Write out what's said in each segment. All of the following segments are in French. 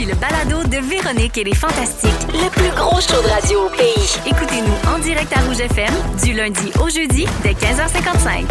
Voici le balado de Véronique et les Fantastiques. Le plus gros show de radio au pays. Écoutez-nous en direct à Rouge FM du lundi au jeudi dès 15h55.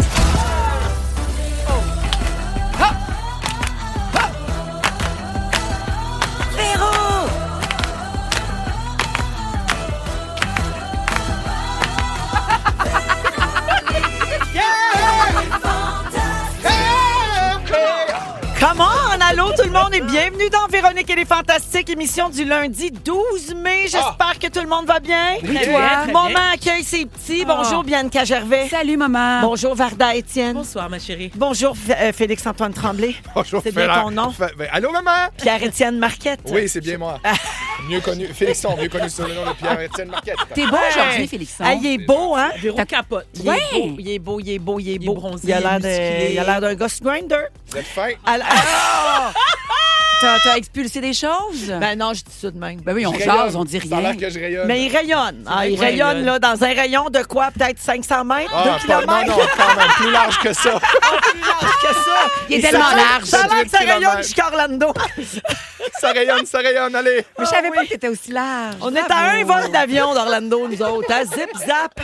Come on! Allô tout le monde et bienvenue dans Véronique et les Fantastiques, émission du lundi 12 mai. J'espère que tout le monde va bien. Oui, Très toi? bien. Maman accueille ses petits. Bonjour Bianca Gervais. Salut, maman. Bonjour Varda Étienne. Bonsoir, ma chérie. Bonjour Félix-Antoine Tremblay. Bonjour, C'est bien ton nom? Allô, maman? Pierre-Étienne Marquette. Oui, c'est bien moi. Mieux connu, Félixon, mieux connu sous le nom de Pierre-Étienne Marquette. T'es beau aujourd'hui, Félixon. Ah, il est beau, hein? Véro capote. Il est beau. Il est beau. bronzé, Il a l'air musclé. il a l'air d'un ghost grinder. Vous êtes fin? T'as expulsé des choses? Ben non, je dis ça de même. Ben oui, on Je jase, rayonne. on dit Ça a rien. l'air que je rayonne. Mais il rayonne. Il vrai qu'il rayonne là, dans un rayon de quoi? Peut-être 500 mètres? 2 Non, kilomètres? quand même, plus large que ça. Plus large que ça. Il est tellement large. Ça a l'air que ça 18 rayonne kilomètres. jusqu'à Orlando. Ça rayonne, allez. Mais je savais pas que t'étais aussi large. On est à un vol d'avion d'Orlando, nous autres. Hein? Zip, zap.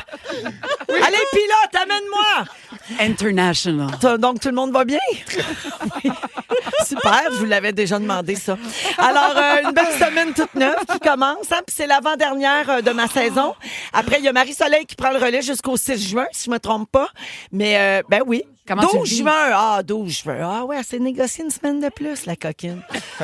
Allez, pilote, amène-moi. International. Donc, tout le monde va bien? Oui. Super, je vous l'avais déjà demandé, ça. Alors, une belle semaine toute neuve qui commence. Hein? Puis c'est l'avant-dernière de ma saison. Après, il y a Marie-Soleil qui prend le relais jusqu'au 6 juin, si je me trompe pas. Mais, ben oui. Comment tu le 12 vis? juin. 12 juin. Ah ouais, elle s'est négociée une semaine de plus, la coquine.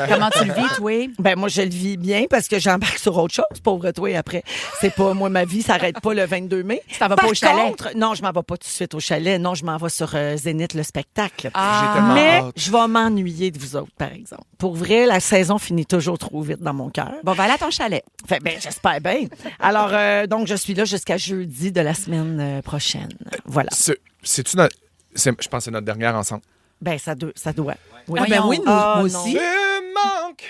Comment tu le vis, toi? Ben moi, je le vis bien parce que j'embarque sur autre chose, pauvre toi, après. C'est pas, moi, ma vie s'arrête pas le 22 mai. Tu t'en vas pas au chalet? Contre, non, je m'en vais pas tout de suite au chalet. Non, je m'en vais sur Zénith, le spectacle. J'ai tellement Mais hâte. je vais m'ennuyer de vous autres, par exemple. Pour vrai, la saison finit toujours trop vite dans mon cœur. Bon, va aller à ton chalet. Fait, ben, j'espère bien. Alors, donc, je suis là jusqu'à jeudi de la semaine prochaine. Voilà. C'est-tu notre... Je pense que c'est notre dernière ensemble. Ben, ça doit. Oui. Ah, ben oui, Ah, moi non. aussi. Tu manques.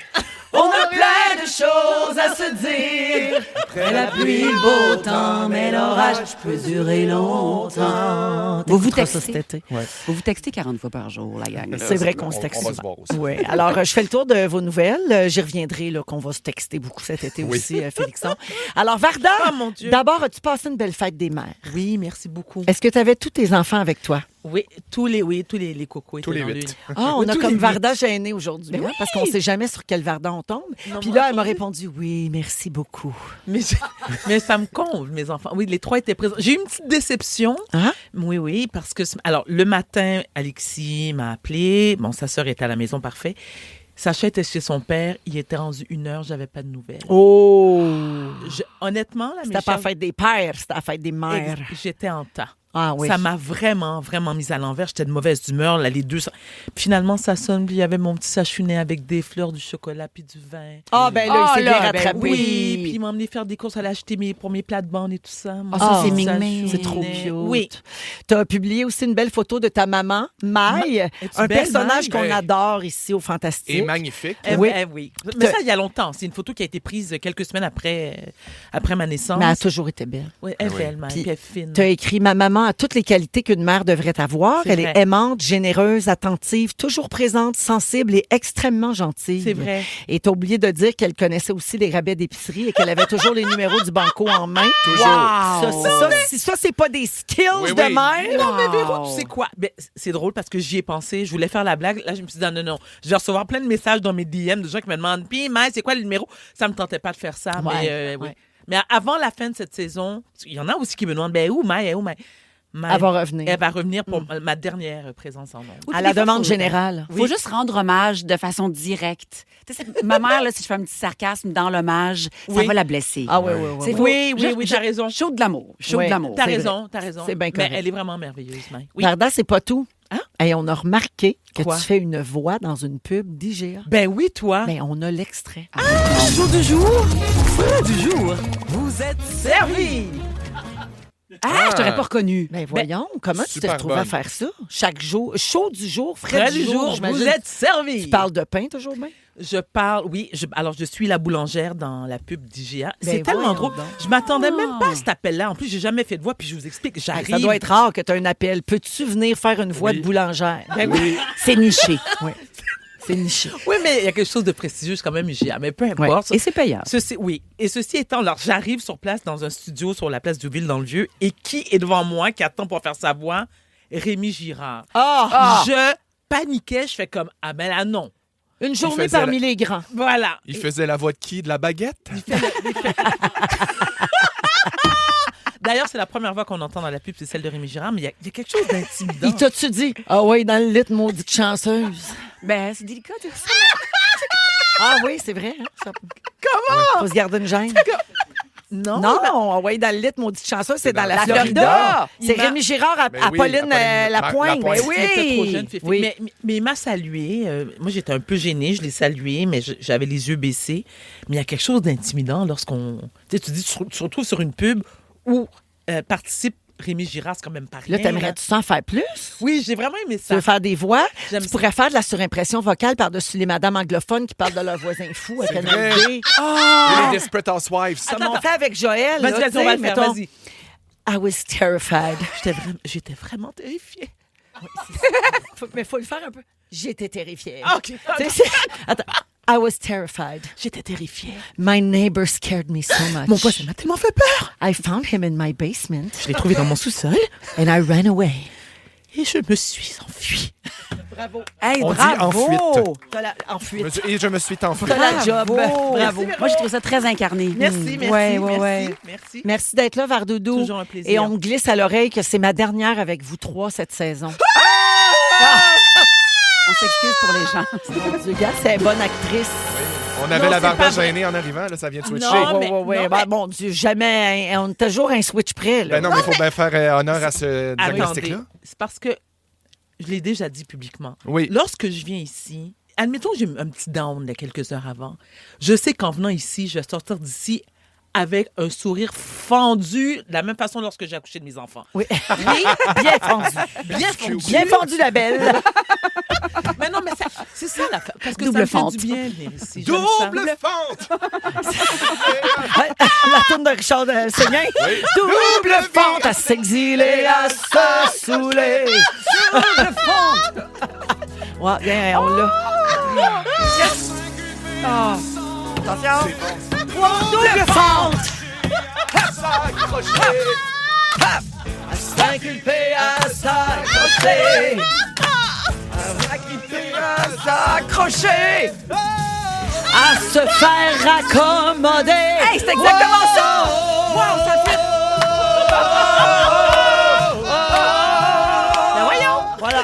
On a plein de choses à se dire. Après la pluie, le beau temps, mais l'orage peut durer longtemps. Vous vous T'écouteras ça textez? cet été. Vous vous textez 40 fois par jour, la gang. là. C'est vrai qu'on se On texte va se souvent. voir aussi. Oui. Alors, je fais le tour de vos nouvelles. J'y reviendrai, là, qu'on va se texter beaucoup cet été Oui. aussi, Félixon. Alors, Varda, mon Dieu. d'abord, as-tu passé une belle fête des mères? Oui, merci beaucoup. Est-ce que tu avais tous tes enfants avec toi? Oui, tous les cocos étaient Tous les dans 8. l'une. Ah, on Oui, a tous comme les Varda gênée aujourd'hui, Ben hein, oui. parce qu'on ne sait jamais sur quel Varda on tombe. Non, Puis moi, là, elle m'a aujourd'hui- répondu oui, merci beaucoup. Mais ça me comble, mes enfants. Oui, les trois étaient présents. J'ai eu une petite déception. Hein? Oui, parce que... Alors, le matin, Alexis m'a appelé. Bon, sa sœur était à la maison, parfait. Sacha était chez son père. Il était rendu 1h, j'avais pas de nouvelles. Oh! Honnêtement, là, C'était pas la fête des pères, c'était la fête des mères. J'étais en tas. Ah oui. Ça m'a vraiment mise à l'envers. J'étais de mauvaise humeur, là, les deux. Finalement, ça sonne. Puis il y avait mon petit sachounet avec des fleurs, du chocolat puis du vin. Ah, ben là, il s'est bien là, ben rattrapé. Oui, puis il m'a emmené faire des courses, aller acheter pour mes plates-bandes et tout ça. Ah, ça, c'est Mon mignon. C'est trop sachounet. cute. Oui. Tu as publié aussi une belle photo de ta maman, Maï, Es-tu un belle, personnage Maï? qu'on Oui. adore ici au Fantastique. Et magnifique. Oui. Oui. Mais ça, il y a longtemps. C'est une photo qui a été prise quelques semaines après ma naissance. Mais elle a toujours été belle. Oui, elle est oui. belle, Maï, Puis, puis elle est fine. Tu as écrit « Ma maman a toutes les qualités qu'une mère devrait avoir. C'est Elle vrai. est aimante, généreuse, attentive, toujours présente, sensible et extrêmement gentille. » C'est vrai. Et tu as oublié de dire qu'elle connaissait aussi les rabais d'épicerie et qu'elle avait toujours les numéros du banco en main. Toujours. Ça, c'est pas des skills Oui, de oui. mère. Non, mais Véro, tu sais quoi? Ben, c'est drôle parce que j'y ai pensé. Je voulais faire la blague. Là, je me suis dit, non. Je vais recevoir plein de messages dans mes DM de gens qui me demandent, puis, Maï, c'est quoi le numéro? Ça me tentait pas de faire ça. Mais oui. ouais. Mais avant la fin de cette saison, il y en a aussi qui me demandent, ben, où Maï? Maï, Elle va revenir. Elle va revenir pour ma dernière présence en ondes. Oui, À puis la des fois, demande faut- générale. Faut juste rendre hommage de façon directe. Tu sais, ma mère, là, si je fais un petit sarcasme dans l'hommage, ça Oui. va la blesser. Ah oui. C'est Oui, faux. oui, t'as raison. Chaud de l'amour. Chaud Oui. de l'amour. T'as C'est raison. C'est bien Mais correct. elle est vraiment merveilleuse, Maï. Oui. Varda, c'est pas tout. Hein? Et on a remarqué que Quoi? tu fais une voix dans une pub d'IGA. Ben oui, toi. Ben, on a l'extrait. Jour du jour. Du jour. Vous êtes servi. Ah, je t'aurais pas reconnu. Ben voyons, comment tu t'es super retrouvé à bonne. faire ça? Chaque jour, chaud du jour, frais Près du jour, j'imagine. vous êtes servi. Tu parles de pain toujours bien? Je parle, oui. Alors, je suis la boulangère dans la pub d'IGA. Ben, C'est tellement voyons drôle. donc. Je m'attendais même pas à cet appel-là. En plus, j'ai jamais fait de voix, puis je vous explique. J'arrive. Ça doit être rare que tu aies un appel. Peux-tu venir faire une voix de boulangère? Ben oui. C'est niché. Oui. C'est niché. Oui, mais il y a quelque chose de prestigieux, c'est quand même IGA. Mais peu importe. Et c'est payant. Et ceci étant, alors j'arrive sur place dans un studio sur la place du Ville dans le Vieux, et qui est devant moi, qui attend pour faire sa voix? Rémi Girard. Je paniquais, je fais comme, ah ben là, non. Une journée faisait parmi les grands. Voilà. Il faisait la voix de qui? De la baguette? D'ailleurs, c'est la première voix qu'on entend dans la pub, c'est celle de Rémi Girard, mais il y a quelque chose d'intimidant. Il t'a-tu dit? Ah oui, dans le lit, maudite chanceuse. Ben, c'est délicat, tout ça. Ah oui, c'est vrai. Hein? Comment? Faut se garder une gêne. Non. Non, ah ouais, dans le lit, maudite chanceuse, c'est dans la la Florida. Florida. C'est Rémi Girard à Ben oui, Apolline Apolline Lapointe. Lapointe. Ben Il était trop oui. jeune, Fifi. Oui. Mais il m'a salué. Moi, j'étais un peu gênée. Je l'ai salué, mais j'avais les yeux baissés. Mais il y a quelque chose d'intimidant lorsqu'on... Tu sais, tu dis, tu te retrouves sur une pub où participe Rémi Girard, c'est quand même pas rien. Là, t'aimerais-tu s'en faire plus? Oui, j'ai vraiment aimé Tu ça. veux faire des voix? J'aime Tu ça. pourrais faire de la surimpression vocale par-dessus les madames anglophones qui parlent de leurs voisins fous à Canal vrai. D. Et les Desperate Housewives. Comme on fait avec Joël. Vas-y, là, vas-y, tu on sais, va le faire, mettons, vas-y. I was terrified. J'étais vraiment terrifiée. Mais faut le faire un peu. J'étais terrifiée. Ah, OK. Tu sais, Attends. I was terrified. J'étais terrifiée. My neighbor scared me so much. Mon voisin m'a tellement fait peur. I found him in my basement Je l'ai trouvé dans mon sous-sol and I ran away. et je me suis enfuie. Bravo. Hey, On dit bravo! en fuite. En fuite. Et je me suis enfuie. T'as la job. Bravo. Moi, j'ai trouvé ça très incarné. Merci, merci, Ouais, merci, ouais. merci. Merci d'être là, Vardoudou. Toujours un plaisir. Et on me glisse à l'oreille que c'est ma dernière avec vous trois cette saison. On s'excuse pour les gens. Mon Dieu, gars, c'est une bonne actrice. On avait Non, la c'est pas barbage vrai. gênée en arrivant, là, ça vient de switcher. Non, Ouais, mais- ouais, ouais. non, Ben, mais- mon Dieu, jamais. On est toujours un switch près. Là. Ben non, mais il faut bien faire honneur à ce Attendez, diagnostic-là. c'est parce que je l'ai déjà dit publiquement. Oui. Lorsque je viens ici, admettons que j'ai un petit down de quelques heures avant, je sais qu'en venant ici, je vais sortir d'ici avec un sourire fendu, de la même façon lorsque j'ai accouché de mes enfants. Oui. Bien fondu. Bien fondu. Bien fondu, la belle. Mais non, mais c'est ça la parce que Double ça me fente. fait du bien de venir ici. J'aime ça. Double fente! La tourne de Richard Seguin. Double fente à s'exiler, à se saouler. Double fente. Ouais, bien, on l'a. Attention. Double fente. À s'inculper, à s'accrocher. À s'inculper, à s'accrocher. À se faire raccommoder. Hey, c'est exactement ça! Wow, ça fait... Ben voyons. Voilà.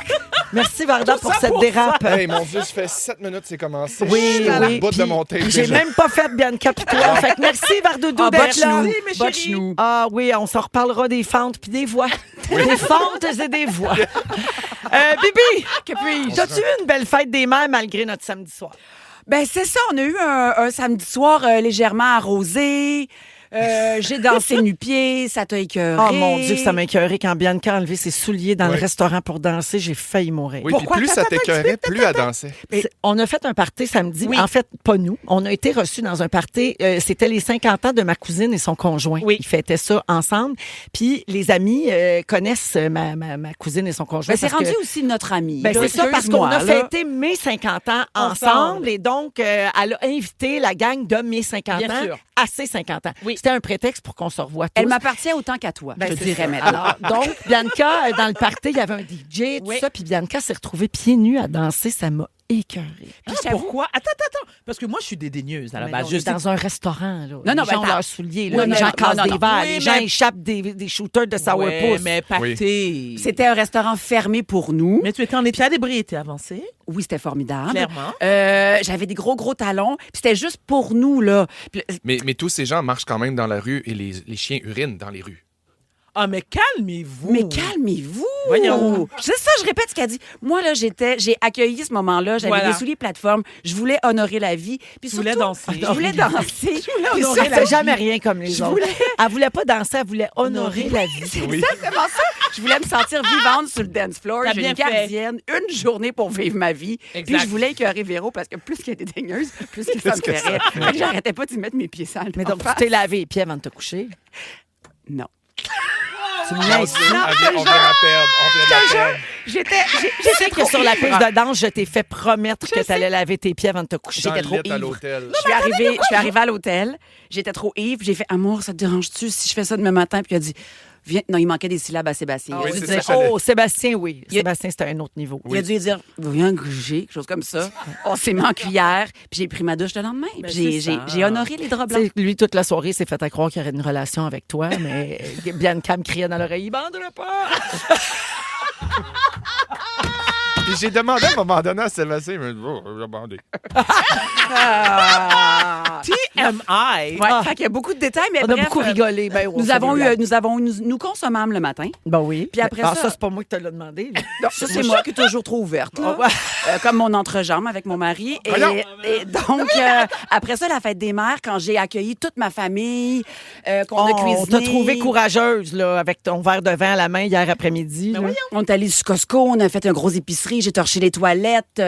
Merci Varda pour cette dérape. Hey, mon Dieu, ça fait 7 minutes que c'est commencé. Oui, Je suis au oui. bout de puis mon tape j'ai déjà. même pas fait Bianca pis toi. Fait que merci Vardoudou Ah, d'être là. botche-nous. mes chéris. Botche-nous. Ah oui, on s'en reparlera des fentes puis des voix. Des fentes et des voix. Bibi, que puis t'as-tu eu une belle fête des mères malgré notre samedi soir? Ben, c'est ça. On a eu un samedi soir légèrement arrosé. J'ai dansé nu-pied. Ça t'a écœuré. Oh mon Dieu, que ça m'a écœuré quand Bianca a enlevé ses souliers dans le Ouais. restaurant pour danser. J'ai failli mourir. Oui, puis plus ça t'écœurait, plus elle dansait. On a fait un party samedi. En fait, pas nous. On a été reçus dans un party. C'était les 50 ans de ma cousine et son conjoint. Oui. Ils fêtaient ça ensemble. Puis les amis connaissent ma cousine et son conjoint. Ben, c'est parce rendu que- aussi notre ami. Ben, là. c'est ça, parce qu'on a Excuse-moi, là. fêté mes 50 ans ensemble. Ensemble. Et donc, elle a invité la gang de mes 50 Bien ans sûr. à ses 50 ans. Oui. C'était un prétexte pour qu'on se revoie tous. Elle m'appartient autant qu'à toi, Ben, je te c'est dirais ça. maintenant. Alors, donc, Bianca, dans le party, il y avait un DJ, tout Oui. ça, puis Bianca s'est retrouvée pieds nus à danser. Ça m'a écœurée. Puis pourquoi? Attends. Parce que moi, je suis dédaigneuse à la Mais base. non, Je mais sais- dans un restaurant, là. Non, les non, gens ben, ont attends. leurs souliers, là. Oui, les non, gens non, cassent non, des non. verres, Oui, les mais- gens échappent des shooters de sourpuss. Ouais, mais pâté. C'était un restaurant fermé pour nous. Mais tu étais en état d'ébriété avancé, Oui, c'était formidable. clairement. J'avais des gros talons. Puis c'était juste pour nous, là. Puis, Mais tous ces gens marchent quand même dans la rue et les chiens urinent dans les rues. Ah, mais calmez-vous. mais calmez-vous! Voyons. C'est ça, je répète ce qu'elle dit. Moi, là, j'ai accueilli ce moment-là. J'avais Voilà. des souliers plateforme. Je voulais honorer la vie. Puis Tu voulais surtout, danser. Je voulais danser. Puis Ça ça, fait jamais rien comme les Je autres. voulais- Elle voulait pas danser, elle voulait honorer la vie. C'est exactement ça. Je voulais me sentir vivante sur le dance floor. T'as J'ai bien une fait. gardienne, une journée pour vivre ma vie. Puis Exact. je voulais écœurer Véro parce que plus qu'elle était daigneuse, plus que ça me que ferait. Fait que j'arrêtais pas d'y mettre mes pieds sales. Mais donc, Enfin, tu t'es lavé les pieds avant de te coucher. non. Tu me laisses. On vient la perdre. Je sais que sur la piste de danse, je t'ai fait promettre que tu allais laver tes pieds avant de te coucher. Dans J'étais le trop lit à ivre. l'hôtel. Je suis arrivée à l'hôtel. J'étais trop ivre. J'ai fait amour, ça te dérange-tu si je fais ça demain matin? Puis il a dit viens. Non, il manquait des syllabes à Sébastien. Oui, il a dû c'est dire, ça, j'allais- Sébastien, oui. Il y a- Sébastien, c'était un autre niveau. il a dû dire viens gruger, quelque chose comme ça. On s'est mis en cuillère. Puis j'ai pris ma douche le lendemain. Puis j'ai honoré les draps blancs. Tu sais, lui, toute la soirée, il s'est fait à croire qu'il y aurait une relation avec toi, mais Bianca me criait dans l'oreille, il banderait pas. Puis j'ai demandé à un moment donné à Sébastien, il m'a dit, oh, j'ai demandé. TMI. Ouais, fait qu'il y a beaucoup de détails, mais On bref, a beaucoup rigolé. Ben, on Nous fait avons des eu, blagues. nous consommâmes le matin. Ben oui. Puis après Ah, ça- c'est pas moi qui te l'ai demandé. là. Non, ça, c'est moi qui est toujours trop ouverte. là. Ah ouais. Comme mon entrejambe avec mon mari. Voyons. Et donc, après ça, la fête des mères, quand j'ai accueilli toute ma famille, qu'on a cuisiné. On t'a trouvé courageuse là, avec ton verre de vin à la main hier après-midi. là. On est allé sur Costco, on a fait un gros épicerie, j'ai torché les toilettes,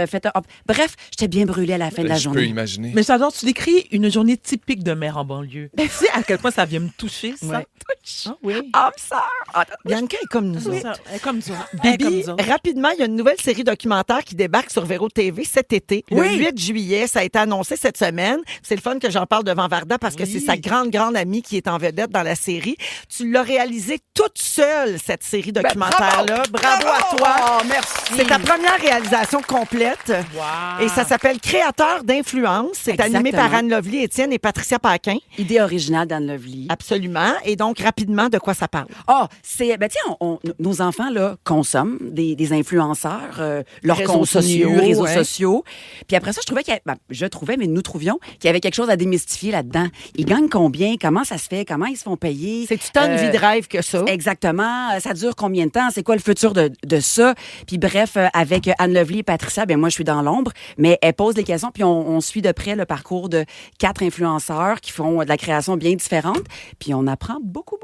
bref, j'étais bien brûlée à la fin de la Je peux journée. imaginer. Mais j'adore, tu décris une journée typique de mère en banlieue. Tu sais à quel point ça vient me toucher, ça? Ouais. Ah oui. Âme sœur. Ah, Bianca est comme nous autres. Ça, elle est comme ça. Elle est comme Bibi, ça. rapidement, il y a une nouvelle série documentaire qui débarque sur Véro TV cet été, le Oui. 8 juillet. Ça a été annoncé cette semaine. C'est le fun que j'en parle devant Varda parce que Oui. c'est sa grande amie qui est en vedette dans la série. Tu l'as réalisée toute seule, cette série documentaire-là. Bravo à toi. Oh, merci. C'est ta première réalisation complète. Wow. Et ça s'appelle Créateur d'influence. C'est animé par Exactement. Anne Lovely, Étienne et Patricia Paquin. Idée originale d'Anne Lovely. Absolument. Et donc, rapidement, de quoi ça parle? Ah, c'est. Ben, tiens, nos enfants, là, consomment des influenceurs, leurs Réseaux contenus, sociaux, réseaux ouais. sociaux. Puis après ça, je trouvais mais nous trouvions qu'il y avait quelque chose à démystifier là-dedans. Ils gagnent combien? Comment ça se fait? Comment ils se font payer? C'est tant une vie de rêve que ça. Exactement. Ça dure combien de temps? C'est quoi le futur de ça? Puis bref, avec Anne Lovely et Patricia, ben moi, je suis dans l'ombre, mais elle pose des questions, puis on suit de près le parcours de 4 influenceurs qui font de la création bien différente. Puis on apprend beaucoup.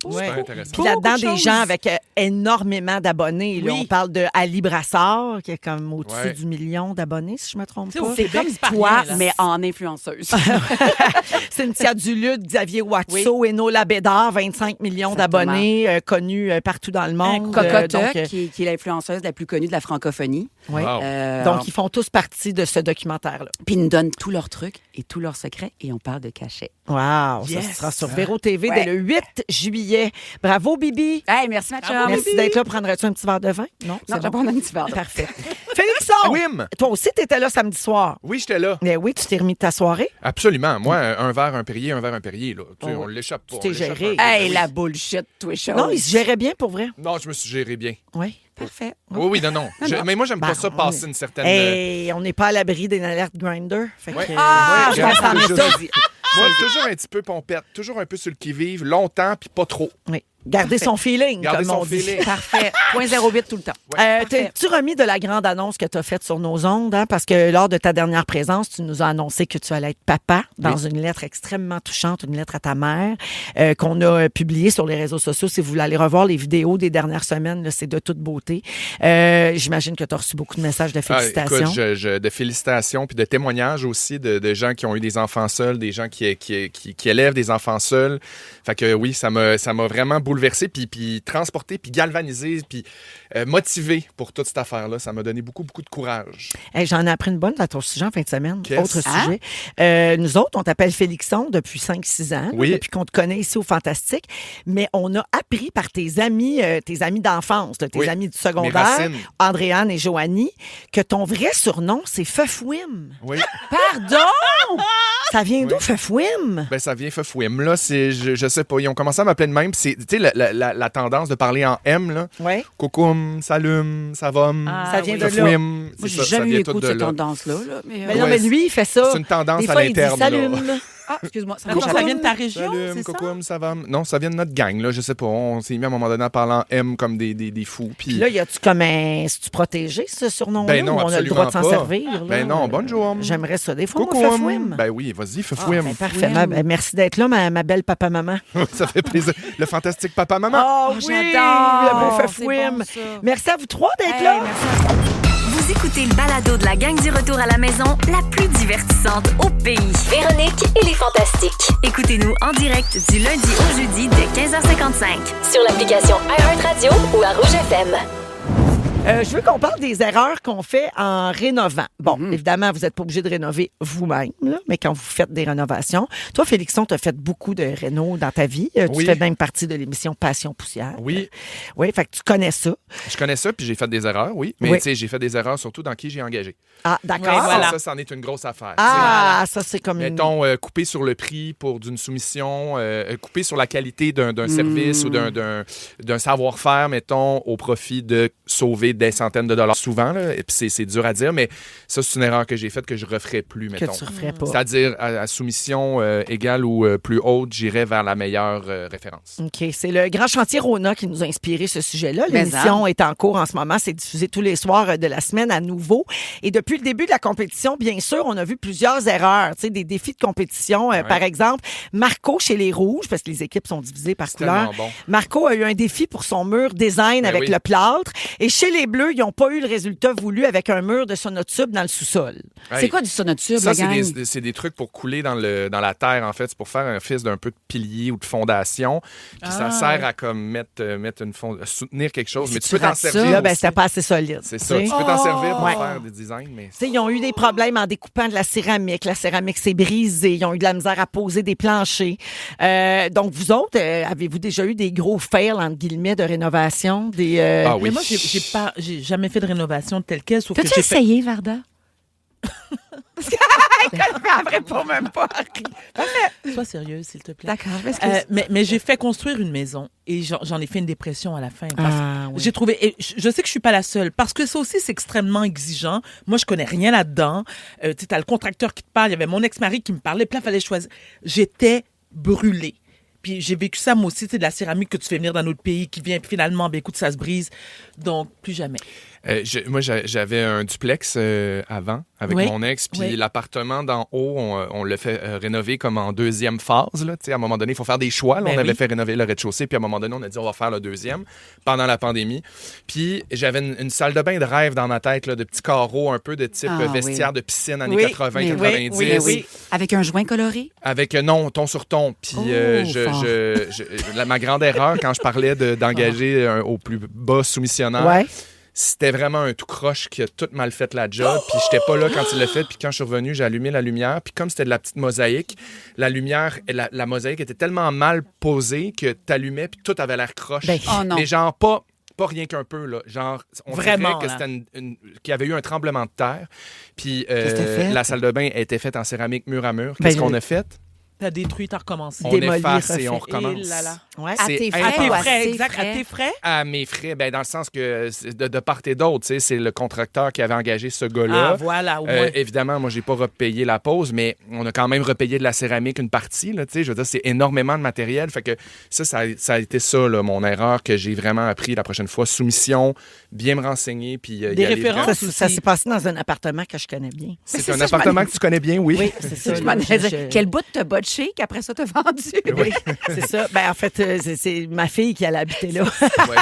Ouais. Super intéressant. Puis là-dedans, beaucoup de des choses. gens avec énormément d'abonnés. Là, Oui. on parle de Ali Brassard, qui est comme au-dessus Ouais. du million d'abonnés, si je me trompe Tu sais, pas. au C'est Québec, comme c'est pas toi, rien, là. mais en influenceuse. Cynthia Duluth, Xavier Watteau, Enola Bédard, 25 millions Exactement. d'abonnés, connus partout dans le monde. Cocotte, donc, qui est l'influenceuse la plus connue de la francophonie. ouais. Wow. Donc, ils font tous partie de ce documentaire-là. Puis ils nous donnent tous leurs trucs et tous leurs secrets et on parle de cachets. Wow! Yes. Ça sera sur Véro TV Ouais. dès le 8 juillet. Bravo, Bibi! Hey, merci, ma chum. Merci d'être là. Prendrais-tu un petit verre de vin? Non, Non, c'est je vais bon. prendre un petit verre. Parfait. Félixon! Wim! Toi aussi, tu étais là samedi soir. Oui, j'étais là. Mais oui, tu t'es remis de ta soirée. Absolument. Moi, un verre, un Perrier, un verre, un Perrier. Là. Tu sais, on l'échappe pas. Tu t'es on l'échappe géré. un peu. Hey, Oui. la bullshit, toi, chose. Non, il se gérait bien pour vrai. Non, je me suis géré bien. Oui. Parfait. Oui, non. Mais moi, j'aime pas ça passer une certaine... Hey, on n'est pas à l'abri d'une alerte grinder. Fait Ouais. que, Ah, Ouais, je vais s'en j'ai mettre juste- Moi, toujours un petit peu pompette, toujours un peu sur le qui-vive, longtemps, puis pas trop. oui. Garder son feeling, Garder comme son on dit. feeling. Parfait. 0.08 tout le temps. T'es-tu remis de la grande annonce que tu as faite sur nos ondes? Hein? Parce que lors de ta dernière présence, tu nous as annoncé que tu allais être papa dans une lettre extrêmement touchante, une lettre à ta mère, qu'on a publiée sur les réseaux sociaux. Si vous voulez aller revoir les vidéos des dernières semaines, là, c'est de toute beauté. J'imagine que tu as reçu beaucoup de messages de félicitations. Écoute, de félicitations, puis de témoignages aussi de gens qui ont eu des enfants seuls, des gens qui élèvent des enfants seuls. Fait que oui, ça m'a vraiment bouleversé, puis transporté, puis galvanisé, puis motivé pour toute cette affaire-là. Ça m'a donné beaucoup de courage. Hey, j'en ai appris une bonne à ton sujet en fin de semaine. Qu'est-ce? Autre sujet. Nous autres, on t'appelle Félixon depuis 5-6 ans, Oui. depuis qu'on te connaît ici au Fantastique. Mais on a appris par tes amis d'enfance, là, tes Oui. amis du Mes secondaire, racines. Andréane et Joanie, que ton vrai surnom, c'est Feufouim. Oui. Pardon? Ça vient d'où, Oui. Feufouim? Ben, ça vient Feufouim. Là, je sais pas. Ils ont commencé à m'appeler de même. C'est, tu sais, la tendance de parler en M, là. Oui. Coucoum, salut, ça va. Ça vient de là. Feufouim. Moi, C'est j'ai ça, ça jamais vient eu tout écoute de cette là. tendance-là. Mais, Mais non, mais lui, il fait ça. C'est une tendance Des à fois, il dit l'interne, là. salut. Ah, excuse-moi. Ça Attends, m'a ça jamais- vient de ta région, Salut, c'est ça? coucoum, ça va. Non, ça vient de notre gang, là. Je sais pas. On s'est mis à un moment donné à parler en M comme des fous. Puis, Là, y a-tu comme un. C'est-tu protégé, ce surnom-là? Ben non, ou on a le droit de s'en absolument pas. servir? Là? Ben non, bonjour. J'aimerais ça. Des fois, moi, coucoum. Feufouim. Ben oui, vas-y, Ah, Feufouim. ben, parfait. Merci d'être là, ma belle papa-maman. Ça fait plaisir. Le fantastique papa-maman. Oh, oui, j'adore. le beau C'est Feufouim. bon, ça. Merci à vous trois d'être Hey, là. merci à toi. Vous écoutez le balado de la gang du retour à la maison, la plus divertissante différentes au pays. Véronique et les Fantastiques. Écoutez-nous en direct du lundi au jeudi dès 15h55. Sur l'application iHeartRadio ou à Rouge FM. Je veux qu'on parle des erreurs qu'on fait en rénovant. Bon, évidemment, vous n'êtes pas obligé de rénover vous-même, là, mais quand vous faites des rénovations. Toi, Félixon, tu as fait beaucoup de réno dans ta vie. Tu Oui. fais même partie de l'émission Passion Poussière. Oui, Oui, fait que tu connais ça. je connais ça, puis j'ai fait des erreurs, oui. Mais Oui. tu sais, j'ai fait des erreurs surtout dans qui j'ai engagé. Ah, d'accord. Ouais, voilà. Ça, c'en est une grosse affaire. Ah, ça, c'est comme une... Mettons, couper sur le prix d'une soumission, couper sur la qualité d'un service ou d'un savoir-faire, mettons, au profit de sauver des centaines de dollars. Souvent, là, et puis c'est dur à dire, mais ça, c'est une erreur que j'ai faite que je referais plus, que mettons. tu referais pas. C'est-à-dire, à soumission égale ou plus haute, j'irais vers la meilleure référence. OK. C'est le Grand Chantier Rona qui nous a inspiré ce sujet-là. Mais L'émission est en cours en ce moment. C'est diffusé tous les soirs de la semaine à nouveau. Et depuis le début de la compétition, bien sûr, on a vu plusieurs erreurs, tu sais, des défis de compétition. Par exemple, Marco chez les Rouges, parce que les équipes sont divisées par C'est couleur. tellement bon. Marco a eu un défi pour son mur design Ben avec oui. le plâtre. Et chez les Bleus, ils n'ont pas eu le résultat voulu avec un mur de sonotube dans le sous-sol. C'est quoi du sonotube, Ça, la c'est gang? c'est des trucs pour couler dans la terre, en fait. C'est pour faire un fils d'un peu de pilier ou de fondation. Puis ça sert à comme mettre soutenir quelque chose. Si Mais tu tu peux t'en rates ça, servir. Là, ben, aussi. c'était pas assez solide. C'est ça. tu Tu sais. peux t'en servir pour Ouais. faire des designs, mais... Tu sais, ils ont eu des problèmes en découpant de la céramique. La céramique s'est brisée. Ils ont eu de la misère à poser des planchers. Donc, vous autres, avez-vous déjà eu des gros fails, entre guillemets, de rénovation? Ah oui. Mais moi, j'ai jamais fait de rénovation telle quelle, sauf que T'as-tu j'ai fait... essayé, Varda? Elle répond même pas. Sois sérieuse, s'il te plaît. D'accord, Mais j'ai fait construire une maison et j'en ai fait une dépression à la fin. Parce Ah, que oui. j'ai trouvé, et je sais que je suis pas la seule, parce que ça aussi, c'est extrêmement exigeant. Moi, je connais rien là-dedans. Tu sais, t'as le contracteur qui te parle, il y avait mon ex-mari qui me parlait, puis là, il fallait choisir. J'étais brûlée. Puis j'ai vécu ça, moi aussi, tu sais, de la céramique que tu fais venir dans notre pays, qui vient, puis finalement, ben écoute, ça se brise. Donc, plus jamais. Moi, j'avais un duplex avant avec Oui. mon ex, puis Oui. l'appartement d'en haut, on l'a fait rénover comme en deuxième phase. Là. Tu sais, à un moment donné, il faut faire des choix. Là, Ben on avait oui. fait rénover le rez-de-chaussée, puis à un moment donné, on a dit on va faire le deuxième pendant la pandémie. Puis j'avais une salle de bain de rêve dans ma tête, là, de petits carreaux un peu de type Ah, vestiaire oui. de piscine années Oui, 80, mais 90. oui, oui. Avec un joint coloré? Avec non, ton sur ton. Puis Oh, fort. ma grande erreur quand je parlais d'engager au plus bas soumissionnaire, Ouais. c'était vraiment un tout croche qui a tout mal fait la job. Puis j'étais pas là quand il l'a fait. Puis quand je suis revenu, j'ai allumé la lumière. Puis comme c'était de la petite mosaïque, la lumière, la mosaïque était tellement mal posée que t'allumais puis tout avait l'air croche. Ben, Oh non. Mais genre pas rien qu'un peu, là. Genre, on Vraiment, dirait que là. c'était qu'il y avait eu un tremblement de terre. Puis Qu'est-ce que t'as fait? la salle de bain était faite en céramique mur à mur. Ben, Qu'est-ce qu'on a fait? T'as détruit, t'as recommencé. On Démoli, efface et on refait. recommence. Et là là. Ouais. À C'est tes À frais tes ou à frais, ses exact. frais? À tes frais? À mes frais, ben, dans le sens que c'est de part et d'autre, tu sais, c'est le contracteur qui avait engagé ce gars-là. Ah, voilà, au moins. Évidemment, moi, j'ai pas repayé la pause, mais on a quand même repayé de la céramique une partie. Là, tu sais, je veux dire, c'est énormément de matériel. Fait que ça a été ça, là, mon erreur que j'ai vraiment appris la prochaine fois. Soumission, bien me renseigner, puis y Des aller références? vraiment. Ça s'est passé dans un appartement que je connais bien. C'est c'est un ça, je appartement m'en- que tu connais bien, oui. Oui, c'est ça. Je là, m'en je- allais dire, je- quel bout t'as botché qu'après ça t'as vendu? Oui. C'est ça. Ben, en fait, c'est ma fille qui allait habiter là. Ouais.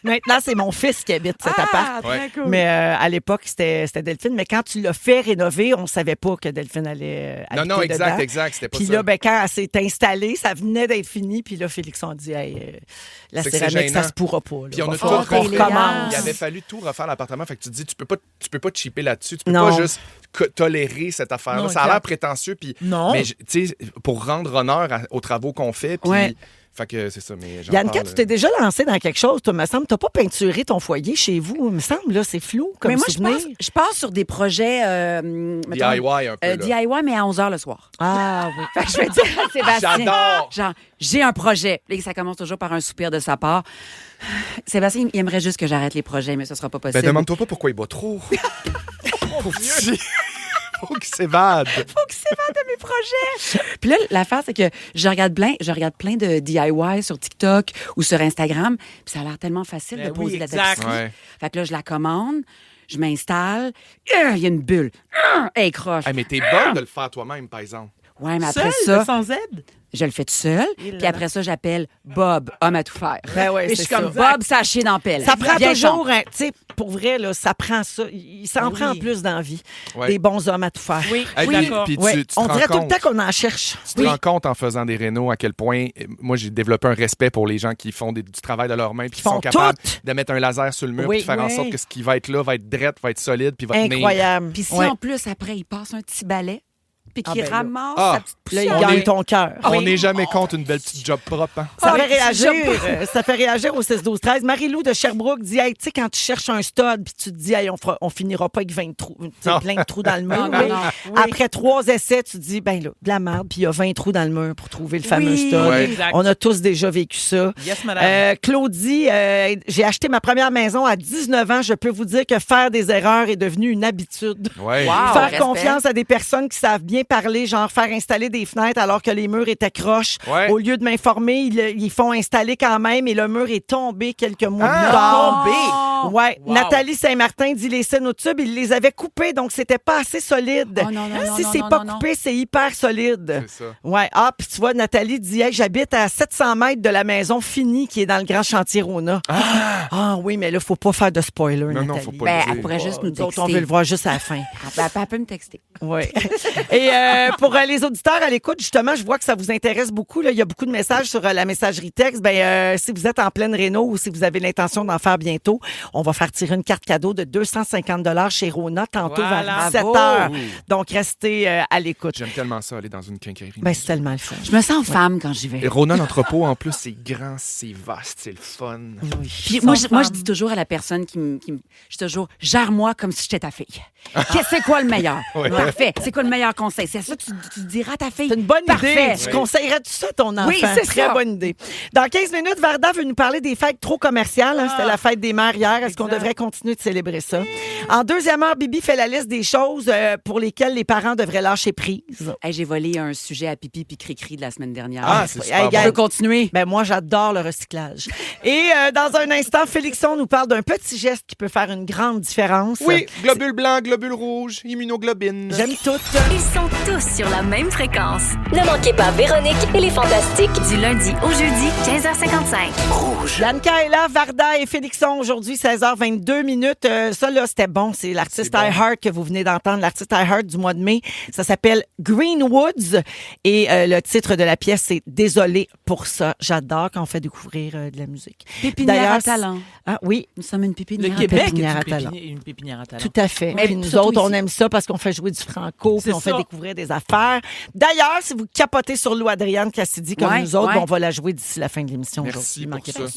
Maintenant, c'est mon fils qui habite cet appart. Ouais. très cool. Mais à l'époque, c'était Delphine. Mais quand tu l'as fait rénover, on ne savait pas que Delphine allait habiter Non, exact, dedans. exact. C'était pas Puis ça. là, ben, quand elle s'est installée, ça venait d'être fini. Puis là, Félix a dit, hey, la C'est que c'est céramique, ça gênant. se pourra pas. Là. Puis on a Va tout falloir qu'on refait. recommence. Il avait fallu tout refaire l'appartement. Fait que tu te dis, tu peux pas te chipper là-dessus. Tu peux Non. pas juste tolérer cette affaire-là. Non, Ça a l'air exact. prétentieux. Puis, Non. mais tu sais, pour rendre honneur aux travaux qu'on fait. Puis, Ouais. fait que c'est ça. Mais j'en Yann, parle, tu t'es déjà lancé dans quelque chose, toi, me semble. Tu n'as pas peinturé ton foyer chez vous, me semble. Là, c'est flou comme Mais moi, souvenir. je passe sur des projets mettons, DIY un peu. là. DIY, mais à 11h le soir. Ah oui. Fait que je vais dire à Sébastien. J'adore. Genre, j'ai un projet. Là, ça commence toujours par un soupir de sa part. Sébastien, il aimerait juste que j'arrête les projets, mais ce sera pas possible. Ben, demande-toi pas pourquoi il boit trop. Pauvre petit. Faut qu'il s'évade. Faut qu'il s'évade de mes projets. Puis là, l'affaire, c'est que je regarde plein de DIY sur TikTok ou sur Instagram, puis ça a l'air tellement facile Ben de poser oui, la exact. tapisserie. Ouais. Fait que là, je la commande, je m'installe, il y a une bulle, elle croche. Hey, mais t'es bonne de le faire toi-même, par exemple. Ouais, mais après Seul, ça, sans Z? je le fais tout seul. Et là Puis après ça, j'appelle Bob, homme à tout faire. Ben ouais, Et je c'est suis comme ça. Bob, ça a chier dans la pelle. Ça prend Viens, toujours, chante. tu sais, pour vrai, là, ça prend ça. Il s'en Oui. prend en plus dans la vie. Ouais. Des bons hommes à tout faire. Oui, Hey, oui, puis- d'accord. puis Ouais. tu te On rends dirait tout le compte- temps qu'on en cherche. Tu te rends compte en faisant des rénaux à quel point, moi, j'ai développé un respect pour les gens qui font du travail de leurs mains puis qui font sont capables tout. de mettre un laser sur le mur Oui. puis de faire en Oui. sorte que ce qui va être là va être drette, va être solide puis va tenir. Incroyable. Puis si Ouais. en plus, après, il passe un petit balai, puis Ah, qu'il ben là. ramasse Ah. sa petite Là, il poussière. gagne est- ton cœur. On n'est jamais contre une belle petite job propre. Hein? Ça Ah, fait oui, réagir. c'est Ça fait réagir au 6-12-13. Marie-Lou de Sherbrooke dit, hey, tu sais, quand tu cherches un stud, puis tu te dis, hey, on finira pas avec 20 trous, tu sais, Non. plein de trous dans le mur. Non, non, Oui. non. Après 3 essais, tu te dis, ben là, de la merde, puis il y a 20 trous dans le mur pour trouver le fameux Oui. stud. Ouais. Exact. On a tous déjà vécu ça. Yes, madame. Claudie, j'ai acheté ma première maison à 19 ans. Je peux vous dire que faire des erreurs est devenu une habitude. Ouais. Wow. Faire respect. confiance à des personnes qui savent bien parler, genre faire installer des fenêtres alors que les murs étaient croches. Ouais. Au lieu de m'informer, ils font installer quand même et le mur est tombé quelques mois Ah, plus tard. tombé? Ouais. Wow. Nathalie Saint-Martin dit les cénotubes, ils les avaient coupés, donc c'était pas assez solide. Oh, non, non, non, si non, c'est non, pas non, coupé, c'est hyper solide. C'est ça. Ouais. Ah, puis tu vois, Nathalie dit hey, j'habite à 700 mètres de la maison finie qui est dans le Grand Chantier Rona. Ah oui, mais là, faut pas faire de spoiler, Non, non, Nathalie. faut pas Ben, le elle dire. pourrait juste nous Nous autres, texter. on veut le voir juste à la fin. Elle peut me texter. Oui. Et pour les auditeurs à l'écoute, justement, je vois que ça vous intéresse beaucoup. Là. Il y a beaucoup de messages sur la messagerie texte. Ben, si vous êtes en pleine réno ou si vous avez l'intention d'en faire bientôt, on va faire tirer une carte cadeau de 250 $ chez Rona tantôt Voilà. vers 17 Bravo. h. Donc, restez à l'écoute. J'aime tellement ça, aller dans une quincaillerie. Ben, c'est tellement le fun. Je me sens femme quand j'y vais. Et Rona, l'entrepôt, en plus, c'est grand, c'est vaste, c'est le fun. Puis moi, je dis toujours à la personne je dis toujours, gère-moi comme si j'étais ta fille. C'est quoi le meilleur? Ouais. Parfait. C'est quoi le meilleur conseil? C'est ça que tu diras à ta fille? C'est une bonne Parfait. idée. Tu conseillerais tout ça à ton enfant? Oui, c'est Très ça. bonne idée. Dans 15 minutes, Varda veut nous parler des fêtes trop commerciales. Hein. C'était la fête des mères hier. Est-ce qu'on devrait continuer de célébrer ça? En deuxième heure, Bibi fait la liste des choses pour lesquelles les parents devraient lâcher prise. Hey, j'ai volé un sujet à pipi puis cri-cri de la semaine dernière. Ah, c'est Hey, super gars, On peut bon. continuer. Ben moi, j'adore le recyclage. Et dans un instant, Félixon nous parle d'un petit geste qui peut faire une grande différence. Oui, globule blanc, globule rouge, immunoglobine. J'aime toutes. Ils sont tous sur la même fréquence. Ne manquez pas Véronique et les Fantastiques. Du lundi au jeudi, 15h55. Bianca est là, Varda et Félixon aujourd'hui, 16h22 minutes. Ça, là, c'était bon. C'est l'artiste C'est bon. iHeart que vous venez d'entendre, l'artiste iHeart du mois de mai. Ça s'appelle Greenwoods et le titre de la pièce, c'est Désolé pour ça. J'adore quand on fait découvrir de la musique. Pépinière D'ailleurs, à talent. Ah oui, Nous sommes une Le pépinière. Québec est pépinière à une talent. une pépinière à talent. tout à fait. Mais Puis nous surtout autres, on ici. aime ça parce qu'on fait jouer du franco, puis C'est on fait ça. découvrir des affaires. D'ailleurs, si vous capotez sur Lou Adrienne Cassidy comme Ouais, nous autres, ouais. ben, on va la jouer d'ici la fin de l'émission Merci aujourd'hui. pour Manquez ça. pas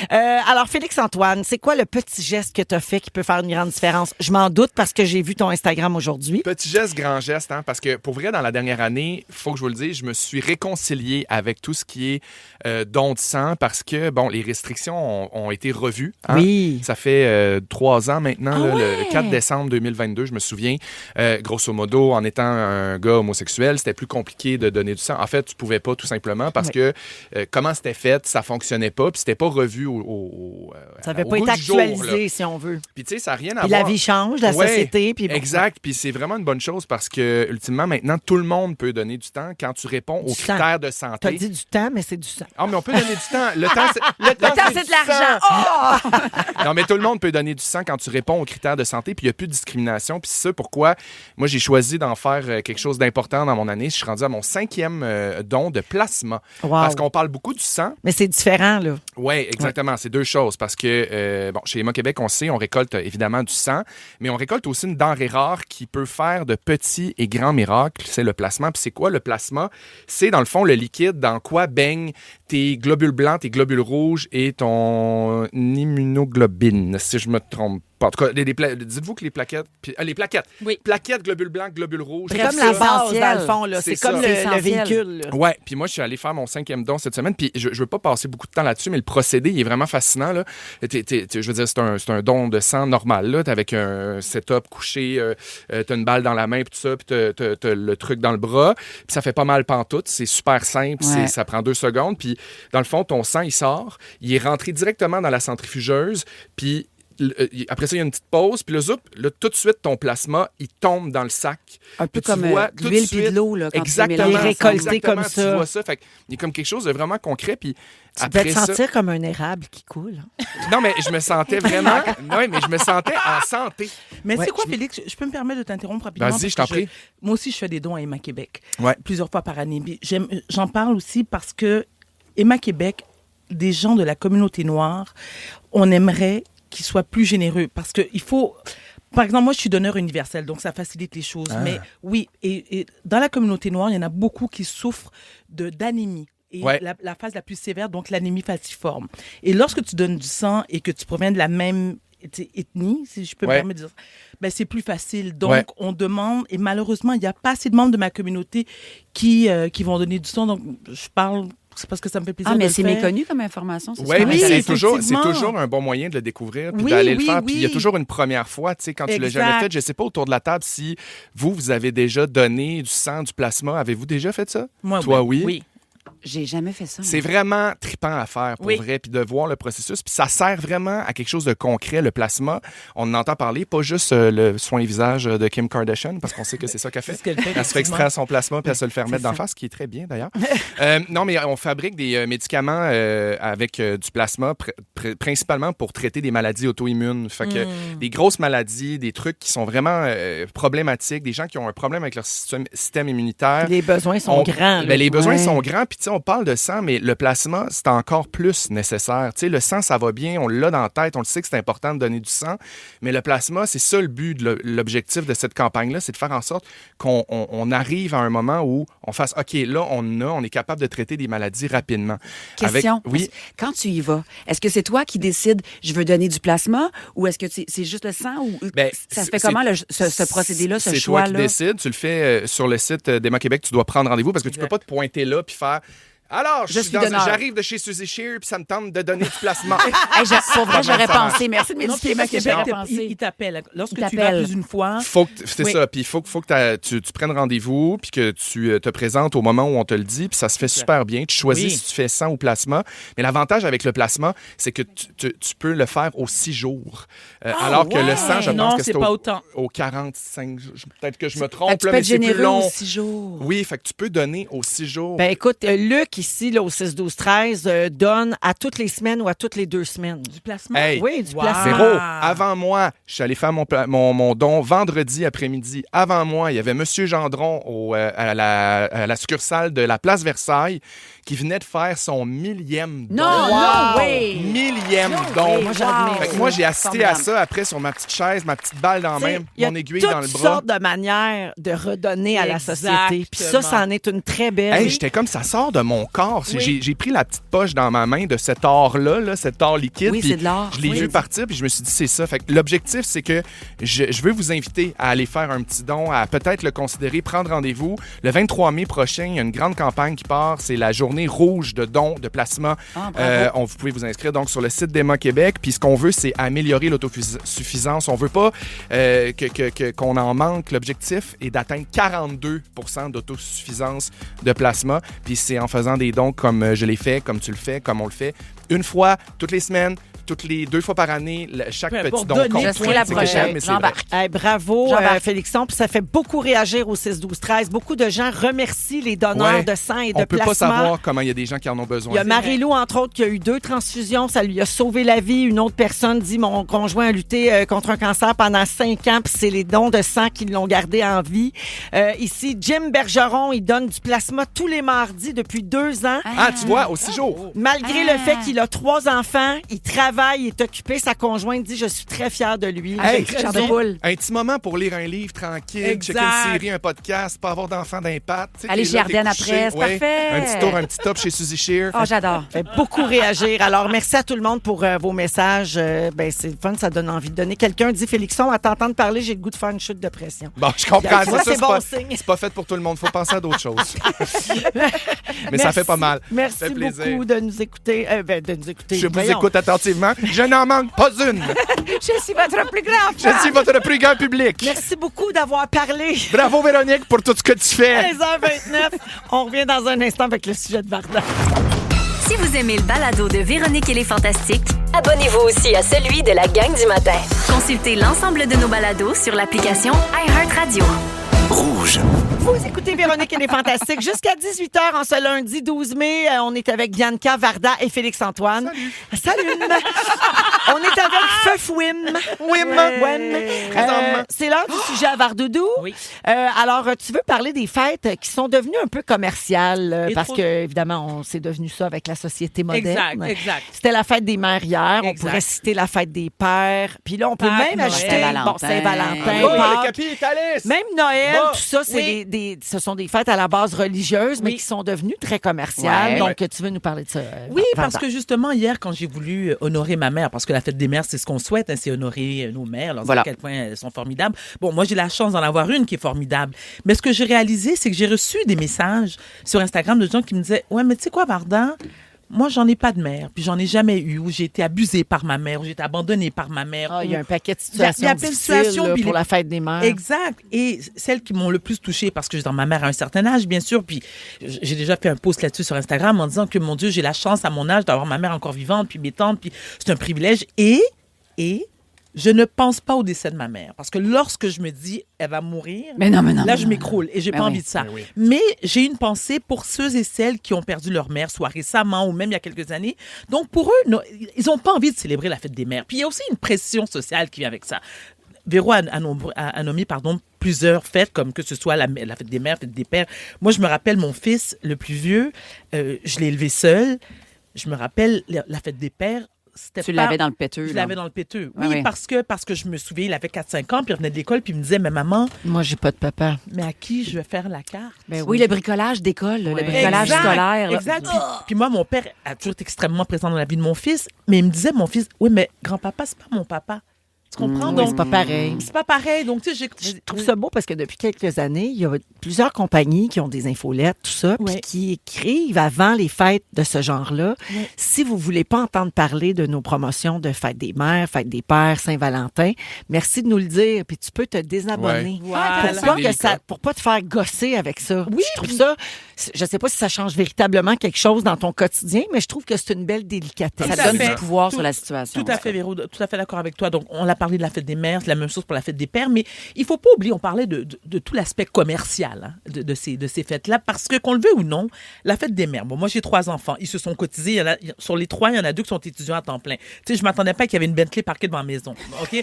ça. Alors, Félix-Antoine, c'est quoi le petit geste que tu as fait qui peut faire une grande différence? Je m'en doute parce que j'ai vu ton Instagram aujourd'hui. Petit geste, grand geste, hein, parce que pour vrai, dans la dernière année, il faut que je vous le dise, je me suis réconcilié avec tout ce qui est don de sang parce que, bon, les restrictions ont été revues. Hein. Oui. Ça fait 3 ans maintenant, Ah là, ouais? le 4 décembre 2022, je me souviens, grosso modo, en étant un gars homosexuel, c'était plus compliqué de donner du sang. En fait, tu pouvais pas tout simplement parce que comment c'était fait, ça fonctionnait pas, puis c'était pas revu Ça n'avait au pas goût été du jour, là. actualisé, si on veut. Puis tu sais, ça n'a rien à Puis voir. la vie change, la Ouais, société. Puis bon, Exact. Puis c'est vraiment une bonne chose parce que, ultimement, maintenant, tout le monde peut donner du temps quand tu réponds aux Du sang. critères de tu as santé. dit du temps, mais c'est du sang. Ah, mais on peut donner du temps. Le temps, le temps, c'est de du l'argent. sang. Non, mais tout le monde peut donner du sang quand tu réponds aux critères de santé, puis il n'y a plus de discrimination. Puis c'est ça pourquoi moi, j'ai choisi d'en faire quelque chose d'important dans mon année. Je suis rendu à mon 5e don de plasma. Wow. Parce qu'on parle beaucoup du sang. Mais c'est différent, là. Oui, exactement. C'est deux choses. Parce que, bon, chez Emma Québec, on sait, on récolte évidemment du sang, mais on récolte aussi une denrée rare qui peut faire de petits et grands miracles. C'est le plasma. Puis c'est quoi le plasma? C'est, dans le fond, le liquide dans quoi baignent tes globules blancs, tes globules rouges et ton immunoglobine, si je me trompe pas. En tout cas, dites-vous que les plaquettes... les plaquettes. Oui. Plaquettes, globules blancs, globules rouges. C'est Bref, comme c'est la base, essentiel. dans le fond. Là. C'est C'est comme ça. le C'est essentiel. véhicule. là. Ouais, puis moi, je suis allé faire mon 5e don cette semaine, puis je veux pas passer beaucoup de temps là-dessus, mais le procédé, il est vraiment fascinant, là. Je veux dire, c'est un don de sang normal, là. T'es avec un setup couché, t'as une balle dans la main, puis tout ça, puis t'as le truc dans le bras, puis ça fait pas mal pantoute, c'est super simple, Ouais. ça prend 2 secondes, puis dans le fond, ton sang, il sort, il est rentré directement dans la centrifugeuse, puis après ça, il y a une petite pause, puis là, tout de suite, ton plasma, il tombe dans le sac. Un peu Puis tu comme vois tout de l'huile puis suite- de l'eau. Là, quand tu Exactement. mélanges Il est ensemble. récolté Exactement, comme tu ça. vois ça. Fait qu'il y a comme quelque chose de vraiment concret. Puis Tu après devais te ça... sentir comme un érable qui coule. Non, mais je me sentais vraiment... Oui, mais je me sentais en santé. Mais Ouais. c'est quoi, Félix? Je peux me permettre de t'interrompre rapidement? Vas-y, parce je t'en que prie. Moi aussi, je fais des dons à Emma Québec. Ouais. Plusieurs fois par année. Puis j'en parle aussi parce que Emma Québec, des gens de la communauté noire, on aimerait qu'ils soient plus généreux. Parce qu'il faut... Par exemple, moi, je suis donneur universel, donc ça facilite les choses. Mais oui, et dans la communauté noire, il y en a beaucoup qui souffrent d'anémie. Et Ouais. la phase la plus sévère, donc l'anémie falciforme. Et lorsque tu donnes du sang et que tu proviens de la même ethnie, si je peux me Ouais. permettre de dire, ben c'est plus facile. Donc, Ouais. on demande, et malheureusement, il n'y a pas assez de membres de ma communauté qui vont donner du sang. Donc, je parle, c'est parce que ça me fait plaisir Ah, mais de c'est le faire. méconnu comme information. Oui, super mais Oui, c'est intéressant. toujours effectivement. un bon moyen de le découvrir puis Oui, d'aller le oui, faire. Puis il y a oui. toujours une première fois, tu sais, quand tu l'as jamais Exact. fait. Je sais pas autour de la table si vous avez déjà donné du sang, du plasma. Avez-vous déjà fait ça? Moi, Toi, oui. Oui. J'ai jamais fait ça. C'est vraiment trippant à faire, pour Oui. vrai, puis de voir le processus. Puis ça sert vraiment à quelque chose de concret, le plasma. On en entend parler, pas juste le soin visage de Kim Kardashian, parce qu'on sait que c'est ça qu'elle fait. C'est ce qu'elle fait, Elle se fait effectivement. extraire son plasma, puis elle se le fait remettre d'en face, ce qui est très bien, d'ailleurs. Non, mais on fabrique des médicaments avec du plasma, principalement pour traiter des maladies auto-immunes. Fait que des grosses maladies, des trucs qui sont vraiment problématiques, des gens qui ont un problème avec leur système immunitaire. Les besoins sont grands. là. Ben, les besoins Ouais. sont grands. Puis, tu sais, on parle de sang, mais le plasma, c'est encore plus nécessaire. Tu sais, le sang, ça va bien, on l'a dans la tête, on le sait que c'est important de donner du sang. Mais le plasma, c'est ça le but, l'objectif de cette campagne-là, c'est de faire en sorte qu'on arrive à un moment où on fasse, OK, là, on est capable de traiter des maladies rapidement. Question. Oui. Quand tu y vas, est-ce que c'est toi qui décides je veux donner du plasma ou est-ce que c'est juste le sang ou Ben, ça se c'est- fait comment ce procédé-là, ce C'est toi choix-là? qui décides. Tu le fais sur le site d'Emma Québec. Tu dois prendre rendez-vous parce que tu peux pas te pointer là puis faire... Alors, Je suis donneur. j'arrive de chez Suzy Shear puis ça me tente de donner du plasma. Hey, pour vrai, j'aurais ça marche. pensé. Merci de Non, m'éduquer, puis ma Emma Québec. Québec, il t'appelle. Lorsque Il tu vas t'appelle. plus d'une fois, C'est Oui. ça. Puis il faut que tu prennes rendez-vous puis que tu te présentes au moment où on te le dit. Puis ça se fait super bien. Tu choisis Oui. si tu fais sang ou plasma. Mais l'avantage avec le plasma, c'est que tu peux le faire aux 6 jours. Alors que le sang, je non, pense que c'est c'est pas autant. aux 45 jours. Peut-être que je me Fait trompe, que tu là, peux mais être c'est plus généreux long. aux 6 jours. Oui, fait que tu peux donner aux 6 jours. Ben écoute, Luc, ici, là, au 6-12-13, donne à toutes les semaines ou à toutes les 2 semaines. Du plasma. Hey, Oui, du Wow. plasma. Véro, avant moi, je suis allé faire mon don vendredi après-midi. Avant moi, il y avait M. Gendron à la succursale de la Place Versailles qui venait de faire son 1000e don. Non, no way! 1000e No don. way. Moi, j'admire. Fait que moi, j'ai assisté à ça après sur ma petite chaise, ma petite balle dans la main, Il y a mon aiguille toutes dans le bras. sortes de manières de redonner à la société. Puis ça, Exactement. c'en est une très belle. Hey, j'étais comme ça sort de mon corps. J'ai pris la petite poche dans ma main de cet or-là, là, cet or liquide. Oui, puis c'est de l'or. Je l'ai Oui. vu partir, puis je me suis dit, c'est ça. Fait que l'objectif, c'est que je veux vous inviter à aller faire un petit don, à peut-être le considérer, prendre rendez-vous. Le 23 mai prochain, il y a une grande campagne qui part. C'est la journée rouge de dons de plasma. Ah, bravo. Vous pouvez vous inscrire donc sur le site d'Emma Québec. Puis ce qu'on veut, c'est améliorer l'autosuffisance. On veut pas qu'on en manque. L'objectif est d'atteindre 42 % d'autosuffisance de plasma. Puis c'est en faisant des dons comme je l'ai fait, comme tu le fais, comme on le fait, une fois, toutes les semaines, toutes les 2 fois par année, chaque Peu petit importe, don donner, compte. Je serai la C'est que j'aime, prochaine. mais c'est vrai. J'embarque. Hey, bravo, J'embarque. Félixon. Puis ça fait beaucoup réagir au 6-12-13. Beaucoup de gens remercient les donneurs Ouais. de sang et On de peut plasma. pas savoir comment il y a des gens qui en ont besoin. Il y a Marie-Lou, entre autres, qui a eu 2 transfusions. Ça lui a sauvé la vie. Une autre personne dit, mon conjoint a lutté contre un cancer pendant 5 ans, puis c'est les dons de sang qui l'ont gardé en vie. Ici, Jim Bergeron, il donne du plasma tous les mardis depuis 2 ans. Ah, tu vois, aux 6 jours. Malgré le fait qu'il a 3 enfants, il travaille, il est occupé. Sa conjointe dit, je suis très fière de lui. Hey, Chair de poule. Un petit moment pour lire un livre tranquille, Exact. checker une série, un podcast, pas avoir d'enfants d'impact. Tu sais, Aller t'es chez là, t'es Ardenne couché. après, c'est parfait. Un petit tour, un petit top chez Suzy Shear. Oh, j'adore. Fait beaucoup réagir. Alors, merci à tout le monde pour vos messages. C'est le fun, ça donne envie de donner. Quelqu'un dit, Félixon, à t'entendre parler, j'ai le goût de faire une chute de pression. Bon, je comprends Moi, ça. c'est C'est bon pas, signe. c'est pas fait pour tout le monde. Faut penser à d'autres choses. Mais ça fait pas mal. Merci Ça fait plaisir. beaucoup de nous écouter. De nous écouter. Je vous Voyons. écoute attentivement. Je n'en manque pas une. Je suis votre plus grand Je suis votre plus grand public. Merci beaucoup d'avoir parlé. Bravo, Véronique, pour tout ce que tu fais. 16h29. On revient dans un instant avec le sujet de Varda. Si vous aimez le balado de Véronique et les Fantastiques, Abonnez-vous aussi à celui de la gang du matin. consultez l'ensemble de nos balados sur l'application iHeartRadio. Rouge. Vous écoutez Véronique et les Fantastiques jusqu'à 18h en ce lundi 12 mai. On est avec Bianca Varda et Félix-Antoine. Salut! On est avec Feuf Wim. C'est l'heure du sujet à Vardoudou. Oui. Alors, tu veux parler des fêtes qui sont devenues un peu commerciales Et parce trop- que, évidemment, c'est devenu ça avec la société moderne. Exact. C'était la fête des mères hier. On Exact. pourrait citer la fête des pères. Puis là, on peut Pâques, même Noël. ajouter Saint-Valentin. Saint-Valentin, Oh, le Pâques. capitaliste! Même Noël, Bon, tout ça, c'est oui. ce sont des fêtes à la base religieuse, mais Oui. qui sont devenues très commerciales. Ouais. Donc, tu veux nous parler de ça? Oui, parce Varda? que justement, hier, quand j'ai voulu honorer ma mère, parce que la fête des mères, c'est ce qu'on souhaite, hein, c'est honorer nos mères, leur dire Voilà. à quel point elles sont formidables. Bon, moi, j'ai la chance d'en avoir une qui est formidable. Mais ce que j'ai réalisé, c'est que j'ai reçu des messages sur Instagram de gens qui me disaient « Ouais, mais tu sais quoi, Varda? Moi, j'en ai pas de mère, puis j'en ai jamais eu, où j'ai été abusée par ma mère, où j'ai été abandonnée par ma mère. Ah, il y a un paquet de Il y a situations plein de difficiles situations, là, puis pour les- la fête des mères. Exact. Et celles qui m'ont le plus touchée, parce que ma mère a un certain âge, bien sûr, puis j'ai déjà fait un post là-dessus sur Instagram en disant que, mon Dieu, j'ai la chance à mon âge d'avoir ma mère encore vivante, puis mes tantes, puis c'est un privilège. Et je ne pense pas au décès de ma mère. Parce que lorsque je me dis, elle va mourir, Mais non. là, je m'écroule et j'ai Ben pas oui. envie de ça. Ben oui. Mais j'ai une pensée pour ceux et celles qui ont perdu leur mère, soit récemment ou même il y a quelques années. Donc, pour eux, ils n'ont pas envie de célébrer la fête des mères. Puis, il y a aussi une pression sociale qui vient avec ça. Véro a nommé plusieurs fêtes, comme que ce soit la fête des mères, la fête des pères. Moi, je me rappelle mon fils, le plus vieux, je l'ai élevé seul. Je me rappelle la fête des pères. Tu l'avais dans le péteux. Je là. l'avais dans le péteux. Ah Oui, oui. parce que je me souviens, il avait 4-5 ans, puis il revenait de l'école, puis il me disait, mais maman, Moi, j'ai pas de papa. mais à qui je vais faire la carte? Oui, le bricolage d'école, le Ouais. bricolage Exact, scolaire. là. Exact. Puis moi, mon père a toujours été extrêmement présent dans la vie de mon fils, mais il me disait, mon fils, oui, mais grand-papa, c'est pas mon papa. Tu comprends? Oui, Donc, c'est pas pareil. c'est pas pareil. Donc, tu sais, Je trouve ça beau parce que depuis quelques années, il y a plusieurs compagnies qui ont des infolettes, tout ça, puis Ouais. qui écrivent avant les fêtes de ce genre-là. Ouais. Si vous voulez pas entendre parler de nos promotions de fête des mères, fête des pères, Saint-Valentin, merci de nous le dire, puis tu peux te désabonner. Ouais. Voilà. Pour pas, C'est que délicat. ça, pour pas te faire gosser avec ça. Oui, Je trouve puis- ça, je sais pas si ça change véritablement quelque chose dans ton quotidien, mais je trouve que c'est une belle délicatesse. Ça Tout à donne fait. du pouvoir Tout- sur la situation. Tout à fait, Véro. Tout à fait d'accord avec toi. Donc, on a parlé de la fête des mères, c'est la même chose pour la fête des pères, mais il faut pas oublier, on parlait de tout l'aspect commercial de ces fêtes-là, parce que, qu'on le veuille ou non, la fête des mères, bon, moi, j'ai 3 enfants, ils se sont cotisés, sur les 3, il y en a 2 qui sont étudiants à temps plein. Tu sais, je m'attendais pas qu'il y avait une Bentley parquée devant la maison. OK?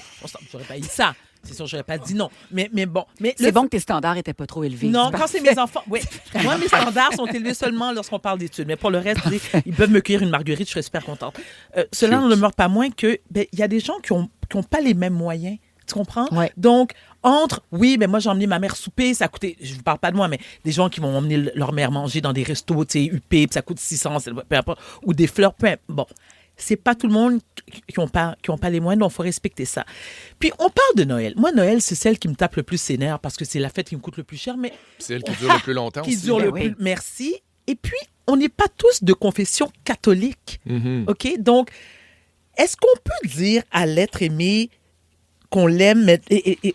J'aurais pas eu ça. C'est sûr, j'aurais pas dit non. Mais bon. Mais C'est bon que tes standards n'étaient pas trop élevés. non, C'est quand c'est mes enfants. Oui. Moi, mes standards sont élevés seulement lorsqu'on parle d'études. Mais pour le reste, ils peuvent me cueillir une marguerite, je serais super contente. Cela n'en demeure pas moins que il y a des gens qui ont pas les mêmes moyens. Tu comprends? Ouais. Donc, oui, mais moi, j'ai emmené ma mère souper, ça coûtait, je vous parle pas de moi, mais des gens qui vont emmener leur mère manger dans des restos, tu sais, UP, puis ça coûte 600, peu importe, ou des fleurs, peu importe. Bon. C'est pas tout le monde qui ont pas les moyens, donc il faut respecter ça. Puis, on parle de Noël. Moi, Noël, c'est celle qui me tape le plus ses nerfs parce que c'est la fête qui me coûte le plus cher, mais C'est elle qui dure le plus longtemps qui aussi. dure le Ben oui. plus. Merci. Et puis, on n'est pas tous de confession catholique. Mhm. OK? Donc, est-ce qu'on peut dire à l'être aimé qu'on l'aime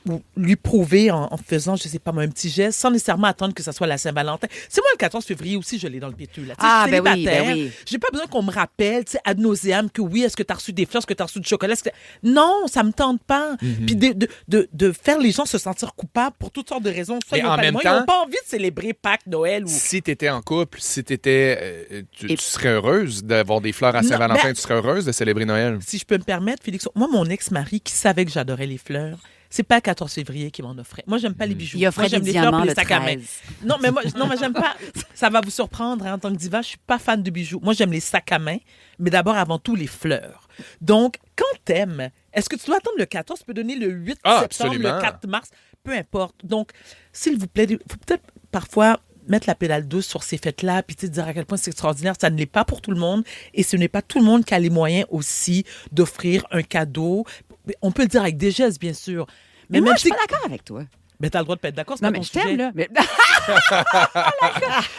ou lui prouver en faisant, je sais pas moi, un petit geste, sans nécessairement attendre que ça soit la Saint-Valentin? C'est moi, le 14 février aussi, je l'ai dans le péteux. Là. Tu sais, Ah, je suis ben oui, célibataire. ben oui. J'ai pas besoin qu'on me rappelle, tu sais, ad nauseam, que oui, est-ce que tu as reçu des fleurs, est-ce que tu as reçu du chocolat? Non, ça me tente pas. Puis de faire les gens se sentir coupables pour toutes sortes de raisons. Soit Et ils n'ont en pas les même moyens, ils temps- n'ont pas envie de célébrer Pâques, Noël ou... Si tu étais en couple, si tu serais heureuse d'avoir des fleurs à Non, Saint-Valentin, ben- tu serais heureuse de célébrer Noël. Si je peux me permettre, Félix, moi, mon ex-mari qui savait que j'adorais les fleurs, c'est pas le 14 février qui m'en offrait. Moi, j'aime pas les bijoux. Il offrait Moi, j'aime des les fleurs diamants puis les le sacs à main. 13. Non, mais moi, j'aime pas. Ça va vous surprendre, hein, en tant que diva, je suis pas fan de bijoux. Moi, j'aime les sacs à main, mais d'abord, avant tout, les fleurs. Donc, quand t'aimes, est-ce que tu dois attendre le 14? Tu peux donner le 8 Ah, septembre, absolument. le 4 mars, peu importe. Donc, s'il vous plaît, il faut peut-être parfois mettre la pédale douce sur ces fêtes-là, puis tu sais, dire à quel point c'est extraordinaire. Ça ne l'est pas pour tout le monde, et ce n'est pas tout le monde qui a les moyens aussi d'offrir un cadeau. On peut le dire avec des gestes, bien sûr. Mais moi, même je suis si- pas d'accord avec toi. Mais t'as le droit de pas être d'accord, c'est Non, pas mais ton je sujet. t'aime, là. Mais...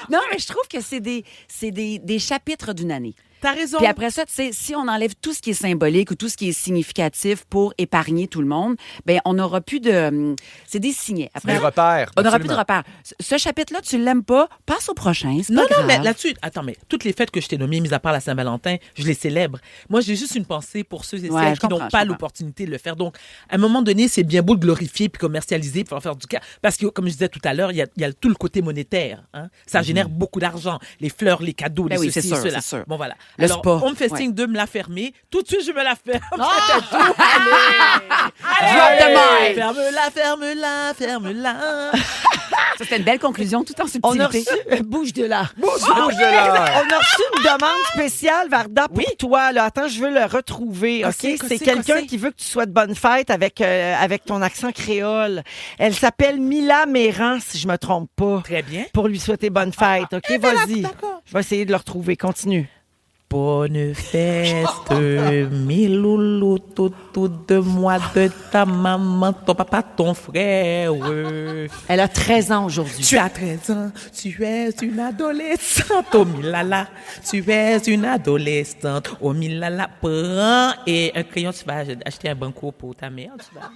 non, mais je trouve que c'est des chapitres d'une année. t'as raison. Puis après ça, tu sais, si on enlève tout ce qui est symbolique ou tout ce qui est significatif pour épargner tout le monde, ben on n'aura plus de... C'est des signets. Après, Des repères. on n'aura plus de absolument. repères. Ce chapitre-là, tu l'aimes pas, passe au prochain. C'est Non, pas grave. mais là-dessus, attends, mais toutes les fêtes que je t'ai nommées, mis à part la Saint-Valentin, je les célèbre. Moi, j'ai juste une pensée pour ceux et Ouais, celles je qui n'ont comprends, pas je comprends. l'opportunité de le faire. Donc, à un moment donné, c'est bien beau de glorifier puis commercialiser puis faire du cas. Parce que, comme je disais tout à l'heure, il y a tout le côté monétaire. Hein? Ça génère beaucoup d'argent. Les fleurs, les cadeaux, Ben les oui, ceci c'est et sûr, cela. c'est sûr. Bon, voilà. Le Alors, spa. on me fait Ouais. signe de me la fermer. Tout de suite, je me la ferme. Drop the mic. Ferme-la, ferme-la, ferme-la. Ça, c'était une belle conclusion, tout en On a subtilité. reçu... bouge de là. Bouge de là. On a reçu une demande spéciale, Varda, pour Oui. toi. Là. Attends, je veux le retrouver. OK? Qu'est-ce que C'est c'est, quelqu'un qu'est-ce que qui veut que tu souhaites bonne fête avec ton accent créole. Elle s'appelle Mila Méran, si je me trompe pas. Très bien. Pour lui souhaiter bonne fête. OK, vas-y. d'accord. Je vais essayer de le retrouver. Continue. Bonne fête, mes loulous, tout de moi, de ta maman, ton papa, ton frère. Elle a 13 ans aujourd'hui. Tu as 13 ans, tu es une adolescente, oh Milala. Tu es une adolescente, oh Milala. Prends et un crayon, tu vas acheter un banco pour ta mère. Tu vas...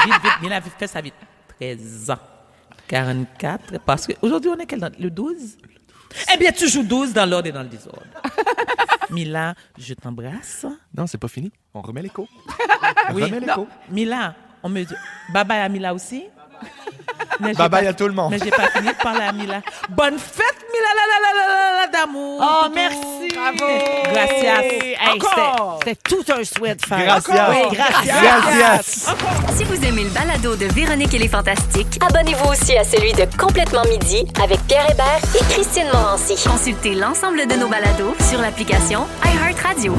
Vite, vite, Mila, fais ça vite. 13 ans, 44, parce que aujourd'hui, on est quel date? Le 12? Eh bien, tu joues 12 dans l'ordre et dans le désordre. Mila, je t'embrasse. Non, c'est pas fini. On remet l'écho. On Oui, remet l'écho. non, Mila, on me dit bye bye à Mila aussi. Mais j'ai Bye bye pas- à tout le monde. Mais j'ai pas fini de parler à Mila. Bonne fête, Mila, la d'amour. Oh, Toutou. merci. Bravo. Gracias. Hey, Encore. c'était tout un souhait de faire. Gracias. Oui, gracias. Gracias. Si vous aimez le balado de Véronique et les Fantastiques, Abonnez-vous aussi à celui de Complètement Midi avec Pierre Hébert et Christine Morancy. consultez l'ensemble de nos balados sur l'application iHeartRadio.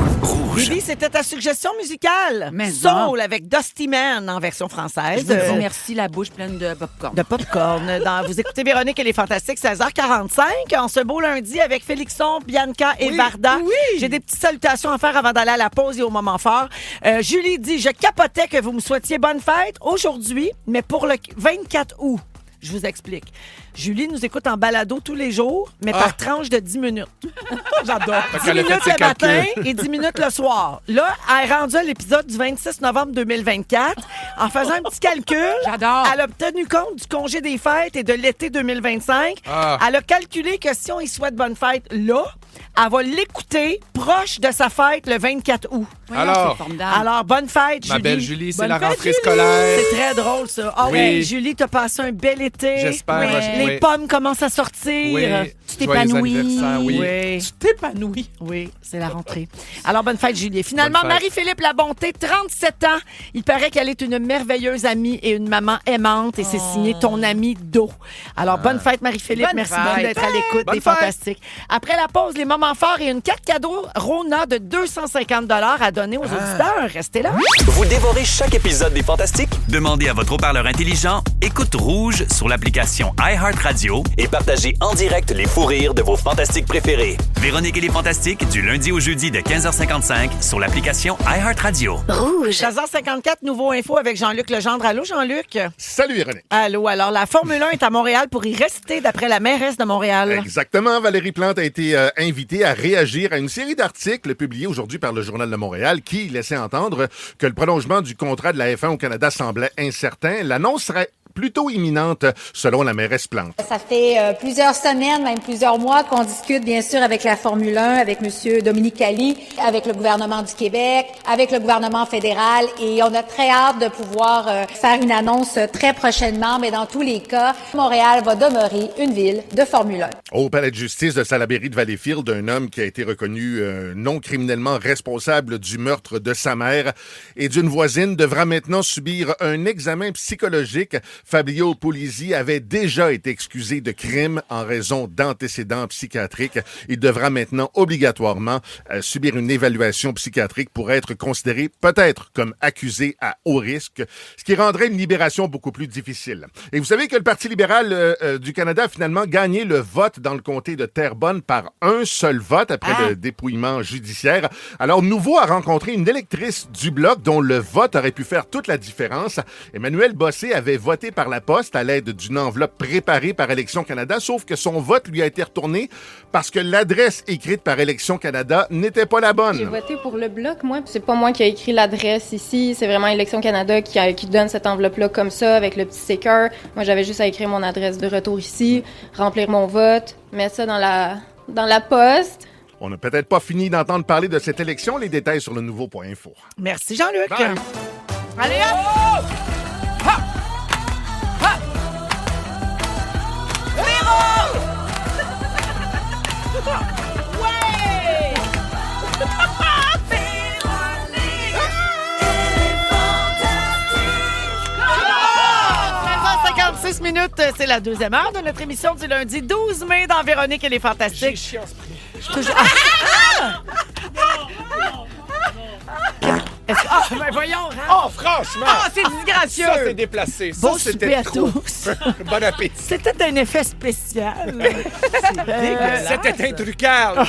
Lily, c'était ta suggestion musicale. Mais Soul avec Dusty Man en version française. Je vous remercie, la bouche pleine de popcorn. De popcorn. Vous écoutez Véronique et les Fantastiques, 16h45. En ce beau lundi avec Félixon, Bianca et Varda. J'ai des petites salutations à faire avant d'aller à la pause et au moment fort. Julie dit, je capotais que vous me souhaitiez bonne fête aujourd'hui, mais pour le 24 août. Je vous explique. Julie nous écoute en balado tous les jours, mais par tranche de 10 minutes. J'adore. 10 qu'elle a fait minutes ses le matin calculs. et 10 minutes le soir. Là, elle est rendue à l'épisode du 26 novembre 2024. En faisant un petit calcul, J'adore. elle a tenu compte du congé des fêtes et de l'été 2025. Ah. Elle a calculé que si on y souhaite bonne fête là, elle va l'écouter proche de sa fête le 24 août. Voyons, Alors. c'est formidable. Alors, bonne fête, Ma Julie. belle Julie, c'est Bonne la fête, rentrée Julie. scolaire. C'est très drôle, ça. Ah oui, Oui. Julie, t'as passé un bel été. J'espère, Oui. oui. Les pommes commencent à sortir. Oui. Tu Joyeux t'épanouis. anniversaire, oui. Oui. Tu t'épanouis. Oui, c'est la rentrée. Alors, bonne fête, Julie. Finalement, Bonne fête. Marie-Philippe Labonté, 37 ans. Il paraît qu'elle est une merveilleuse amie et une maman aimante et c'est signé ton ami Do. Alors, bonne fête, Marie-Philippe. Bonne Merci fête. beaucoup d'être à l'écoute Bonne des fête. Fantastiques. Après la pause, les moments forts et une carte cadeau Rona de 250 à donner aux auditeurs. Restez là. Vous dévorez chaque épisode des Fantastiques? Demandez à votre haut-parleur intelligent Écoute Rouge sur l'application iHeartRadio et partagez en direct les fous rires de vos Fantastiques préférés. Véronique et les Fantastiques, du lundi au jeudi de 15h55 sur l'application iHeartRadio. Rouge. 16h54, nouveau info avec Jean-Luc Legendre. Allô, Jean-Luc? Salut Véronique. Allô. Alors, la Formule 1 est à Montréal pour y rester d'après la mairesse de Montréal. Exactement. Valérie Plante a été invitée à réagir à une série d'articles publiés aujourd'hui par le Journal de Montréal qui laissait entendre que le prolongement du contrat de la F1 au Canada semblait incertain. L'annonce serait plutôt imminente, selon la mairesse Plante. Ça fait plusieurs semaines, même plusieurs mois qu'on discute, bien sûr, avec la Formule 1, avec M. Dominique Cali, avec le gouvernement du Québec, avec le gouvernement fédéral, et on a très hâte de pouvoir faire une annonce très prochainement, mais dans tous les cas, Montréal va demeurer une ville de Formule 1. Au palais de justice de Salaberry de Valleyfield, un homme qui a été reconnu non criminellement responsable du meurtre de sa mère et d'une voisine devra maintenant subir un examen psychologique. Fabio Polizzi avait déjà été excusé de crime en raison d'antécédents psychiatriques. Il devra maintenant obligatoirement subir une évaluation psychiatrique pour être considéré peut-être comme accusé à haut risque, ce qui rendrait une libération beaucoup plus difficile. Et vous savez que le Parti libéral du Canada a finalement gagné le vote dans le comté de Terrebonne par un seul vote après le dépouillement judiciaire. Alors, Nouveau a rencontré une électrice du Bloc dont le vote aurait pu faire toute la différence. Emmanuel Bossé avait voté par la poste à l'aide d'une enveloppe préparée par Élections Canada, sauf que son vote lui a été retourné parce que l'adresse écrite par Élections Canada n'était pas la bonne. J'ai voté pour le Bloc, moi. C'est pas moi qui ai écrit l'adresse ici. C'est vraiment Élections Canada qui donne cette enveloppe-là comme ça, avec le petit sticker. Moi, j'avais juste à écrire mon adresse de retour ici, remplir mon vote, mettre ça dans la poste. On n'a peut-être pas fini d'entendre parler de cette élection. Les détails sur le nouveau.info. Merci, Jean-Luc. Bye. Allez, hop! Ha! Ha! Véro! Ouais! 13h56 minutes, c'est la deuxième heure de notre émission du lundi 12 mai dans Véronique et les Fantastiques. J'ai chiant ce prix. Toujours... Ben voyons, hein? Oh, franchement! Ah, c'est disgracieux! Ça, c'est déplacé. Ça, Bon souper c'était à trop. tous. Bon appétit. C'était un effet spécial. C'était un trucage.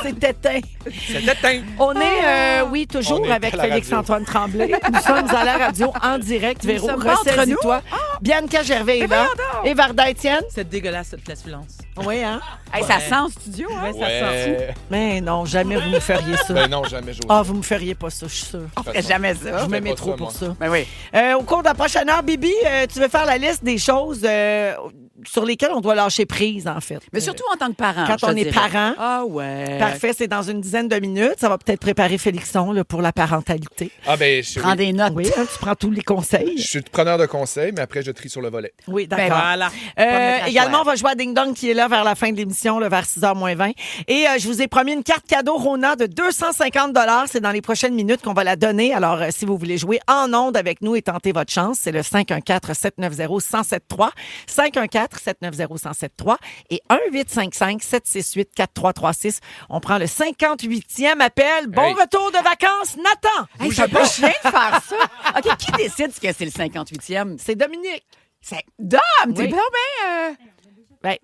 C'est éteint. C'était éteint. On est, oui, toujours On est avec à la radio. Félix-Antoine Tremblay. Nous sommes à la radio en direct. Véro, sommes pas entre nous? ressaisis-toi. Bianca Gervais est là. Et Varda Étienne. C'est dégueulasse, cette flatulence. Oui, hein? Hey, ça sent en studio, hein? Ouais, ça sent. Ouais. Mais non, jamais vous me feriez ça. Ben non, jamais j'ose. Ah, vous me feriez pas ça, je suis sûre. On ferait jamais ça. Je me mets pas trop ça, pour moi. ça. Ben oui. Au cours de la prochaine heure, Bibi, tu veux faire la liste des choses sur lesquelles on doit lâcher prise, en fait. Mais surtout en tant que parent. Quand je on te est dirais. parent. Ah ouais. Parfait, c'est dans une dizaine de minutes. Ça va peut-être préparer Félixon là, pour la parentalité. Ah, ben, je Prends des notes. Oui, hein, tu prends tous les conseils. suis preneur de conseils, mais après, je trie sur le volet. Oui, Ben d'accord. Voilà. Également, on va jouer à Ding Dong qui est là vers la fin de l'émission, là, vers 6h moins 20. Et je vous ai promis une carte cadeau Rona de 250 $. C'est dans les prochaines minutes qu'on va la donner. Alors, si vous voulez jouer en ondes avec nous et tenter votre chance, c'est le 514-790-1073. 514-790-1073 et 1-855-768-4336. On prend le 58e appel. Bon Hey. retour de vacances, Nathan! Hey, c'est pas chien de faire ça. OK, qui décide que c'est le 58e? C'est Dominique. C'est Dom! T'es Oui. bien, Ben,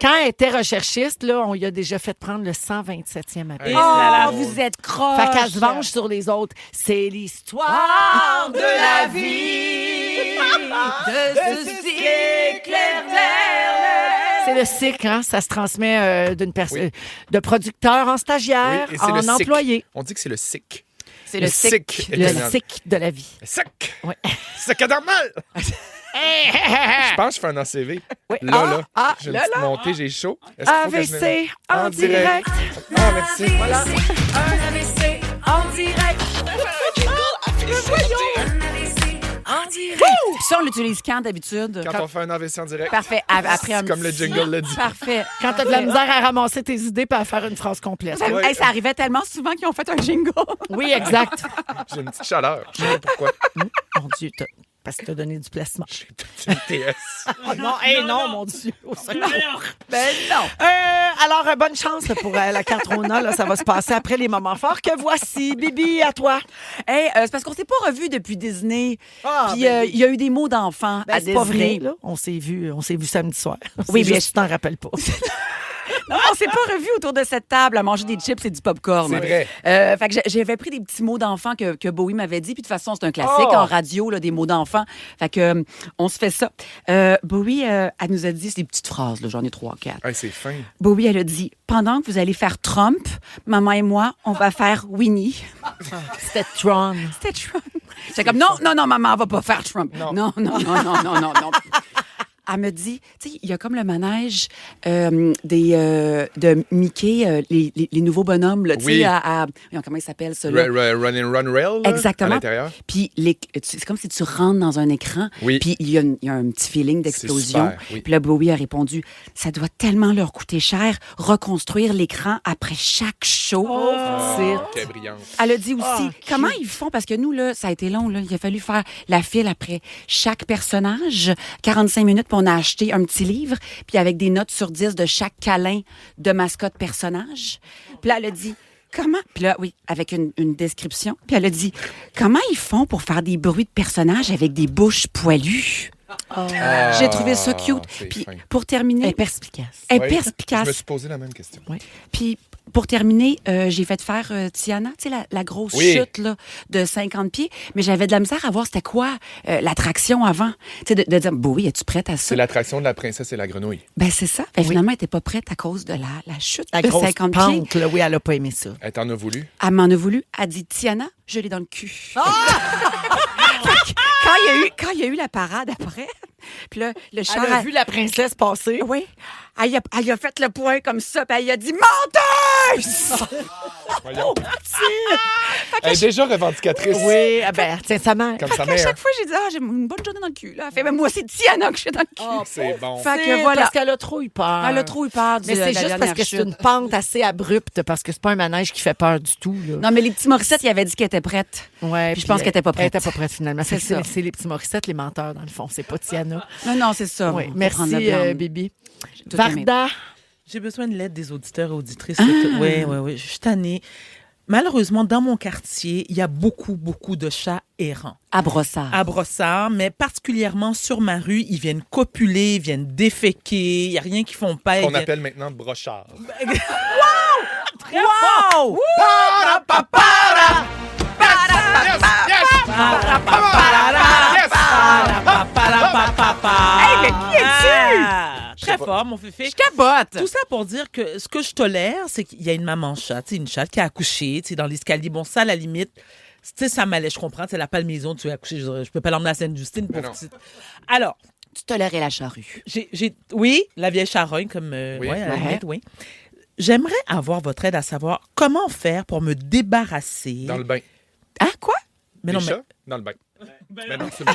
quand elle était recherchiste, là, on lui a déjà fait prendre le 127e appel. Hey. Oh, vous êtes croche. Fait qu'elle se venge sur les autres. C'est l'histoire de la vie de ce siècle C'est le cycle, hein? Ça se transmet d'une personne, de producteur en stagiaire, Oui, et c'est en le SIC. employé. On dit que c'est le SIC. C'est le SIC. Le cycle de la vie. SIC. Oui. SIC normal. Je pense que je fais un ACV. Là, j'ai une petite montée, j'ai chaud. Est-ce qu'il faut que je AVC mette- en direct. Ah, merci. Voilà. Un AVC en direct. En direct. Puis ça, on l'utilise quand d'habitude? Quand on fait un AVC en direct. Parfait. Après un Comme le petit- jingle l'a dit. Parfait. Quand t'as de la misère à ramasser tes idées et à faire une phrase complète. Ouais. Hey, ça arrivait tellement souvent qu'ils ont fait un jingle. Oui, exact. J'ai une petite chaleur. Je sais pas pourquoi. Mon Dieu, parce que t'as donné du placement. J'ai toute une TS. Oh non, non, mon Dieu. Au secours. Ben non. Alors, bonne chance là, pour la carte Rona. Là, ça va se passer après les moments forts que voici. Bibi, à toi. Hey, c'est parce qu'on s'est pas revus depuis Disney. Ah, Puis ben il y a eu des mots d'enfants à C'est pas Disney. vrai, là. On s'est vu samedi soir. Oui, C'est mais juste, tu t'en rappelles pas. Non, on s'est pas revus autour de cette table à manger des chips et du popcorn. C'est vrai. Fait que j'avais pris des petits mots d'enfants que Bowie m'avait dit. Puis de toute façon, c'est un classique Oh! en radio, là, des mots d'enfants. Fait que on se fait ça. Bowie, elle nous a dit, c'est des petites phrases, là, j'en ai 3, 4. Hey, c'est fin. Bowie, elle a dit, pendant que vous allez faire Trump, maman et moi, on va faire Winnie. C'était Tron. C'était Trump. C'est comme, non, maman, on va pas faire Trump. Non. Elle me dit, tu sais, il y a comme le manège de Mickey, les nouveaux bonhommes, là, tu Oui. sais, comment il s'appelle, ceux-là? Run and Run Rail. Là, Exactement. À l'intérieur. Puis c'est comme si tu rentres dans un écran, Oui. puis il y a un petit feeling d'explosion. super, oui. Puis là, Bowie a répondu, ça doit tellement leur coûter cher reconstruire l'écran après chaque show. Quelle brillante. Elle a dit aussi, comment ils font? Parce que nous, là, ça a été long. Là. Il a fallu faire la file après chaque personnage. 45 minutes, puis on a acheté un petit livre, puis avec des notes sur 10 de chaque câlin de mascotte personnage. Puis là, elle a dit, comment? Puis là, oui, avec une description. Puis elle a dit, comment ils font pour faire des bruits de personnages avec des bouches poilues? J'ai trouvé ça cute. c'est Puis fin. pour terminer... Elle est perspicace. Elle est Ouais, perspicace. Je me suis posé la même question. Puis pour terminer, j'ai fait faire Tiana, tu sais, la grosse chute là, de 50 pieds, mais j'avais de la misère à voir c'était quoi l'attraction avant. Tu sais, de dire, oui, es-tu prête à ça? C'est l'attraction de la princesse et la grenouille. Ben c'est ça. Ben, finalement, elle n'était pas prête à cause de la chute La de grosse 50 pente, pieds. là, oui, elle n'a pas aimé ça. Elle t'en a voulu? Elle m'en a voulu. Elle dit, Tiana, je l'ai dans le cul. Quand il y a eu la parade après, puis là, le char... Elle a vu la princesse passer. Oui. Elle a fait le point comme ça, puis elle a dit « Menteuse! » Voyons. Elle est déjà revendicatrice. Oui, ben, tiens, sa mère. Comme sa À mère. chaque fois, j'ai dit « Ah, j'ai une bonne journée dans le cul. » Là. Elle fait « Ben, moi, c'est Tiana que je suis dans le cul. C'est bon. Fait que C'est voilà. parce qu'elle a trop eu peur. Elle a trop eu peur Mais c'est juste parce que c'est une pente assez abrupte, parce que c'est pas un manège qui fait peur du tout. Là. Non, mais les petits Morissettes, ils avaient dit qu'elle était prête. Ouais, Puis je pense qu'elle était pas prête. Elle était pas prête, finalement. C'est ça. C'est les petits Morissettes, les menteurs, dans le fond. C'est pas Tiana. Non, c'est ça. Oui, On peut prendre merci, le blanc. Bibi. Tout aimé. Varda. J'ai besoin de l'aide des auditeurs et auditrices. Oui. Je suis tannée. Malheureusement, dans mon quartier, il y a beaucoup de chats errants. À Brossard. À Brossard, mais particulièrement sur ma rue, ils viennent copuler, ils viennent déféquer, il n'y a rien qu'ils font pas. Qu'on appelle maintenant brochard. Wow! Hey, mais qui es-tu? Très fort, mon fifi. Je capote. Tout ça pour dire que ce que je tolère, c'est qu'il y a une maman chat, une chatte qui a accouché, dans l'escalier. Bon, ça, à la limite, ça m'allait, je comprends. C'est la maison, tu as accouché, je peux pas l'emmener à Sainte-Justine pour petite. Alors, Tu tolérais la charrue. oui, la vieille charogne, comme Oui. à la limite, oui. J'aimerais avoir votre aide à savoir comment faire pour me débarrasser. Dans le bain. Hein, quoi? Mais Les non, chats, dans le bain. Mais non, c'est bien.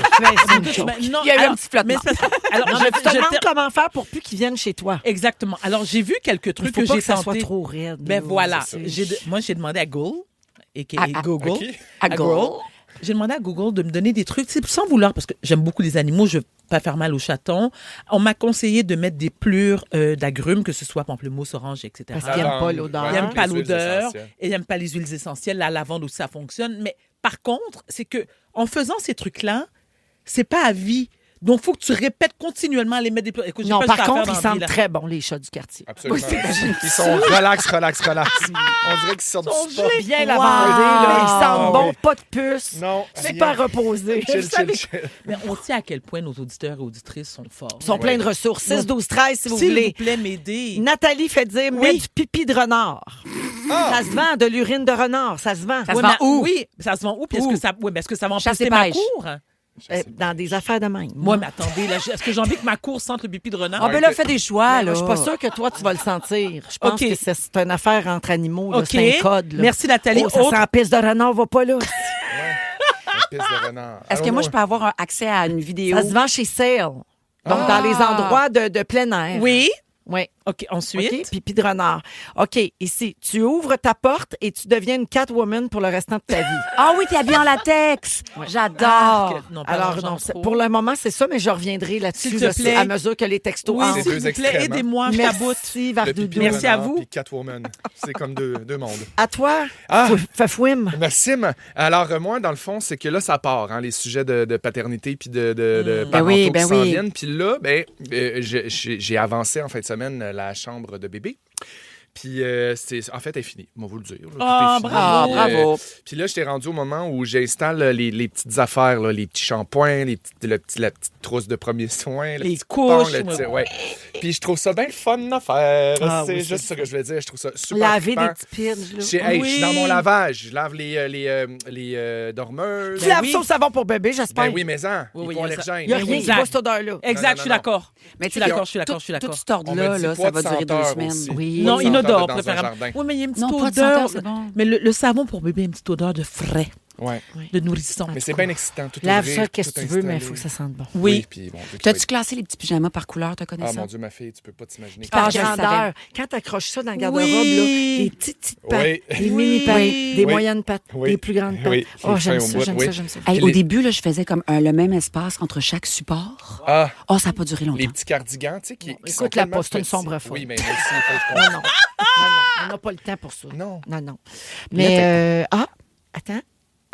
non, Il y a eu alors, un petit flottement. mais c'est parce que- alors, Non, mais tu te demandes comment faire pour plus qu'ils viennent chez toi. Exactement. Alors, j'ai vu quelques Il trucs faut que pas j'ai que ça tenté. soit trop raide. Ben là. voilà. C'est- Moi, j'ai demandé à Google, À Google. qui? À Google. J'ai demandé à Google de me donner des trucs, sans vouloir, parce que j'aime beaucoup les animaux, je veux pas faire mal aux chatons. On m'a conseillé de mettre des plures d'agrumes, que ce soit pamplemousse, orange, etc. Parce qu'ils n'aiment pas l'odeur. Ils n'aiment pas Les huiles l'odeur essentielles. et ils n'aiment pas les huiles essentielles. La lavande aussi, ça fonctionne. Mais par contre, c'est que en faisant ces trucs-là, c'est pas à vie. Donc, il faut que tu répètes continuellement à les mettre des plures. Écoute, j'ai Non, pas par juste à faire contre, dans ils la vie, sentent là. très bons, les chats du quartier. Absolument. Ils sont relax. On dirait qu'ils sortent du spa. Bien lavandés, là. Ils sentent bon, oui. pas de puce. Non. Super reposés. Chill. Mais on sait à quel point nos auditeurs et auditrices sont forts. Ils sont pleins de ressources. 6, 12, 13, si vous S'il voulez. vous plaît, m'aider. Nathalie fait dire, mets du pipi de renard. Ça se vend, de l'urine de renard. Ça se vend. Ça se Ouais, vend mais- où? Oui, ça se vend où? Puis est-ce Où? que ça, oui, mais est-ce que ça va Chasse empister et ma pêche. cour? Dans des affaires de même. Moi, mais attendez, là, est-ce que j'ai envie que ma cour sente le pipi de renard? Ah, ben là, fais des choix, Mais là. moi, je suis pas sûre que toi, tu vas le sentir. Je pense OK. que c'est une affaire entre animaux. là. OK. C'est un code. Là. Merci, Nathalie. Oh, ça Autre- sent pisse de renard, va pas là. Une piste de renard. Est-ce que moi, je peux avoir un accès à une vidéo? Ça se vend chez Sale. Donc, dans les endroits de plein air. Oui. Oui. OK, ensuite. OK, pipi de renard. OK, ici, tu ouvres ta porte et tu deviens une Catwoman pour le restant de ta vie. Ah oui, t'es habillé en latex. J'adore. Ah, non, pardon, Alors, j'en non, trop. pour le moment, c'est ça, mais je reviendrai là-dessus S'il te là, plaît. à mesure que les textos Oui, entrent. c'est s'il deux vous plaît, extrêmes, hein. aidez-moi, je taboute. Merci, Le Vardoudou. pipi de Merci à renard vous. puis Catwoman. C'est comme deux mondes. À toi, Ah. Fafouim. Merci. Alors, moi, dans le fond, c'est que là, ça part, les sujets de paternité puis de Ben parentaux oui, qui ben s'en oui. viennent. Puis là, j'ai avancé en fin de semaine la chambre de bébé. Puis, en fait, elle est finie. On va vous le dire. Là, Ah, tout est fini. bravo. Ah, bravo. Puis là, j'étais rendu au moment où j'installe les petites affaires, là, les petits shampoings, la petite trousse de premiers soins, Les le petit couches, coupon, ouais. ouais. Puis je trouve ça bien le fun à faire. Ah, c'est oui, juste c'est ça que je voulais dire. Je trouve ça super Laver trippant. des petits pidges. là. Je suis dans mon lavage. Je lave les dormeuses. Tu laves oui. ça au savon pour bébé, j'espère. Ben oui, mais en. Oui, ils oui, font il y a ça. allergène. Il n'y a Ben rien oui, qui exact. va cette odeur-là. Exact, Non, je suis non, d'accord. Mais Je suis d'accord, je suis d'accord, je suis Tout d'accord. cet ordre-là, On me dit là, pas ça de va durer 2 senteur semaines. aussi. Oui. Non, Pas de inodore, senteur dans un préférable. jardin. Oui, mais il y a une petite Non, pas de odeur. senteur, c'est bon. Mais le savon pour bébé a une petite odeur de frais, Ouais. de nourrisson. Mais c'est bien excitant. Tout Lave ouvrir, ça, qu'est-ce que tout tu veux, mais il installer. faut que ça sente bon. Oui. Puis bon, vu que T'as-tu classé les petits pyjamas par couleur, tu connais Ah ça? mon Dieu, ma fille, tu peux pas t'imaginer. Par je le grandeur. savais. Quand tu accroches ça dans le garde-robe, Oui. là, des petites pattes, Oui. des mini pattes, Oui. des Oui. moyennes pattes, Oui. des plus grandes pattes. Oui. Oh, J'ai j'aime faim au ça, bout, j'aime oui. ça, j'aime ça. Hey, Puis au les- début, là, je faisais comme le même espace entre chaque support. Ah, Oh, ça n'a pas duré longtemps. les petits cardigans, tu sais, qui sont écoute, la tellement poste, c'est une petits. sombre folle. Oui, mais moi aussi, il faut que je Non, non. Non, non, on n'a pas le temps pour ça. Non. Non, non. Mais, attends.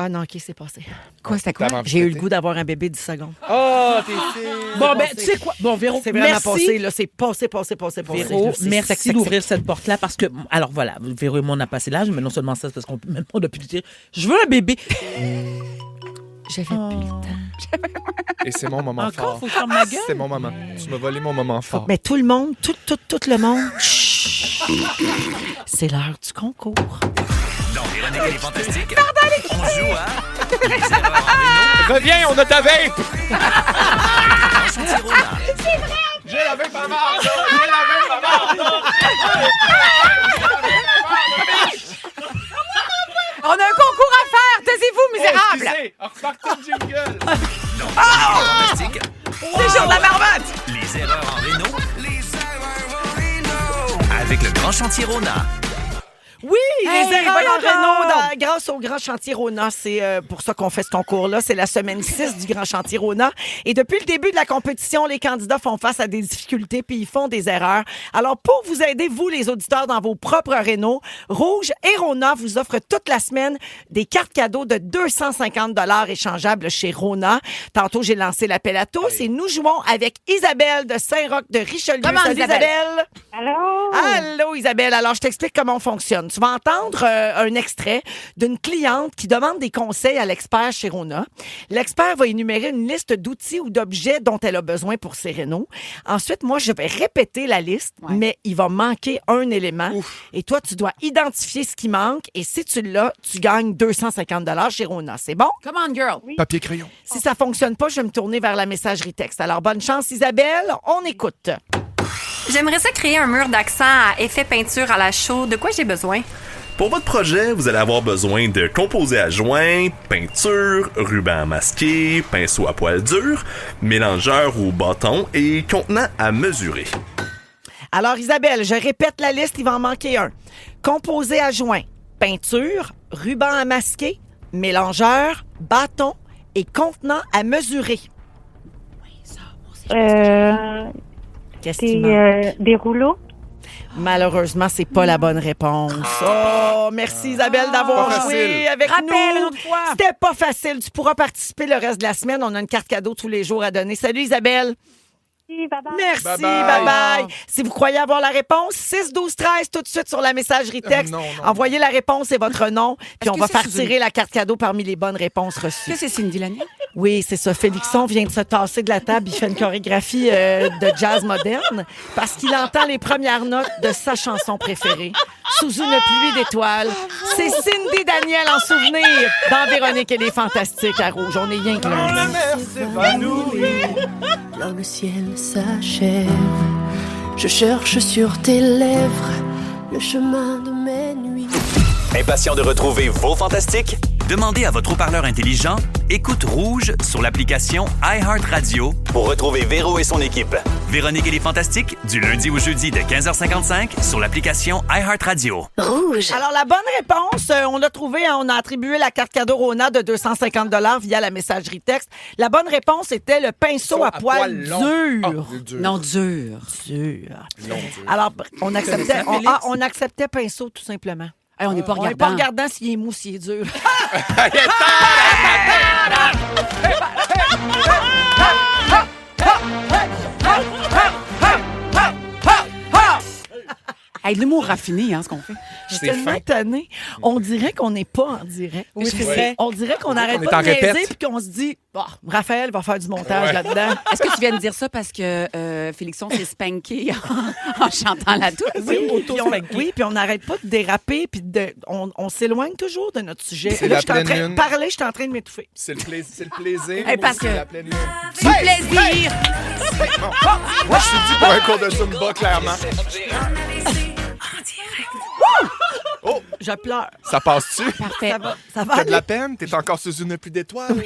Ah non, OK, c'est passé. Quoi, c'était quoi? T'avais envie J'ai eu de le péter? goût d'avoir un bébé 10 secondes. Oh, t'es fille. Bon, ben, tu sais quoi? Bon, Véro, C'est vraiment merci. passé, là. C'est passé. Véro, là. C'est merci sec. d'ouvrir cette porte-là parce que, alors voilà, Véro et moi, on a passé l'âge, mais non seulement ça, c'est parce qu'on peut même pas depuis dire je veux un bébé. J'avais plus le temps. Et c'est mon moment Encore, fort. faut fermer ma gueule. C'est mon moment. Tu m'as volé mon moment fort. Mais tout le monde, tout le monde, chut. C'est l'heure du concours. Dans Véronique et les Fantastiques, on joue à Les erreurs en Réno. Reviens, on a ta vape! Grand chantier Rona. J'ai la vape à mort! J'ai la vape à mort! On a un concours à faire! Taisez-vous, misérables! Excusez, on repart tout le jingle! Dans Véronique et les Fantastiques, C'est jour de la marmotte! Les erreurs en Réno. Avec le Grand chantier Rona. Oui, Hey, les erreurs voyons en Renault, donc! grâce au Grand Chantier Rona. C'est pour ça qu'on fait ce concours-là. C'est la semaine 6 du Grand Chantier Rona. Et depuis le début de la compétition, les candidats font face à des difficultés puis ils font des erreurs. Alors, pour vous aider, vous, les auditeurs, dans vos propres Renault, Rouge et Rona vous offrent toute la semaine des cartes cadeaux de 250 $ échangeables chez Rona. Tantôt, j'ai lancé l'appel à tous et nous jouons avec Isabelle de Saint-Roch de Richelieu. Comment, Salut, Isabelle? Allô? Allô, Isabelle. Alors, je t'explique comment on fonctionne. Tu vas entendre un extrait d'une cliente qui demande des conseils à l'expert chez Rona. L'expert va énumérer une liste d'outils ou d'objets dont elle a besoin pour ses rénaux. Ensuite, moi, je vais répéter la liste, mais il va manquer un élément. Et toi, tu dois identifier ce qui manque. Et si tu l'as, tu gagnes 250 $ chez Rona. C'est bon? Come on, girl! Papier crayon. Si ça fonctionne pas, je vais me tourner vers la messagerie texte. Alors, bonne chance, Isabelle. On écoute. J'aimerais ça créer un mur d'accent à effet peinture à la chaux. De quoi j'ai besoin? Pour votre projet, vous allez avoir besoin de composés à joint, peinture, ruban masqué, pinceau à poil dur, mélangeur ou bâton et contenant à mesurer. Alors, Isabelle, je répète la liste, il va en manquer un. Composé à joint, peinture, ruban à masquer, mélangeur, bâton et contenant à mesurer. Qu'est-ce qui manque? Des rouleaux? Malheureusement, c'est pas la bonne réponse. Oh, merci Isabelle d'avoir Pas joué facile. avec Rappel une nous. autre fois. C'était pas facile. Tu pourras participer le reste de la semaine. On a une carte cadeau tous les jours à donner. Salut Isabelle. Bye-bye. Merci, Bye-bye. bye-bye. Si vous croyez avoir la réponse, 6-12-13 tout de suite sur la messagerie texte. Non. Envoyez la réponse et votre nom, puis Est-ce on que va c'est faire sous une- tirer la carte cadeau parmi les bonnes réponses Est-ce reçues. que c'est Cindy Lanier? Oui, c'est ça. Félixon vient de se tasser de la table. Il fait une chorégraphie de jazz moderne parce qu'il entend les premières notes de sa chanson préférée, Sous une pluie d'étoiles. C'est Cindy Daniel en souvenir dans Véronique et les Fantastiques à Rouge. On est rien que lundi. Quand le ciel s'achève, je cherche sur tes lèvres le chemin de mes nuits. Impatient de retrouver vos Fantastiques? Demandez à votre haut-parleur intelligent Écoute Rouge sur l'application iHeartRadio pour retrouver Véro et son équipe. Véronique et les Fantastiques, du lundi au jeudi de 15h55 sur l'application iHeartRadio. Rouge. Alors, la bonne réponse, on l'a trouvé, on a attribué la carte cadeau Rona de 250 $ via la messagerie texte. La bonne réponse était le pinceau à poil long. dur. Dur. Non, dur. Dur. Long, dur. Alors, on acceptait, Félix? on acceptait pinceau tout simplement. Hey, on n'est pas On n'est regardant. pas regardant s'il est mou, s'il est dur. Hey, de l'humour raffiné, hein, ce qu'on fait. Je suis C'est tellement fin. tannée. On dirait qu'on n'est pas en direct. Oui, c'est vrai. On dirait qu'on On n'arrête est pas en de niaiser répète. puis qu'on se dit, bah, Raphaël va faire du montage Ouais. là-dedans. Est-ce que tu viens de dire ça parce que Félixon s'est spanké en chantant la touche? Oui, auto puis on, spanké. oui, puis on n'arrête pas de déraper, puis on s'éloigne toujours de notre sujet. C'est Là, la je suis en train pleine de lune. parler, je suis en train de m'étouffer. C'est le plaisir. Hey, parce C'est que- la pleine lune. Du plaisir! Moi, je suis dit pour un cours de Zumba, clairement. Je pleure. Ça passe-tu? Parfait. Ça va T'as de aller. la peine? T'es encore sous une pluie d'étoiles?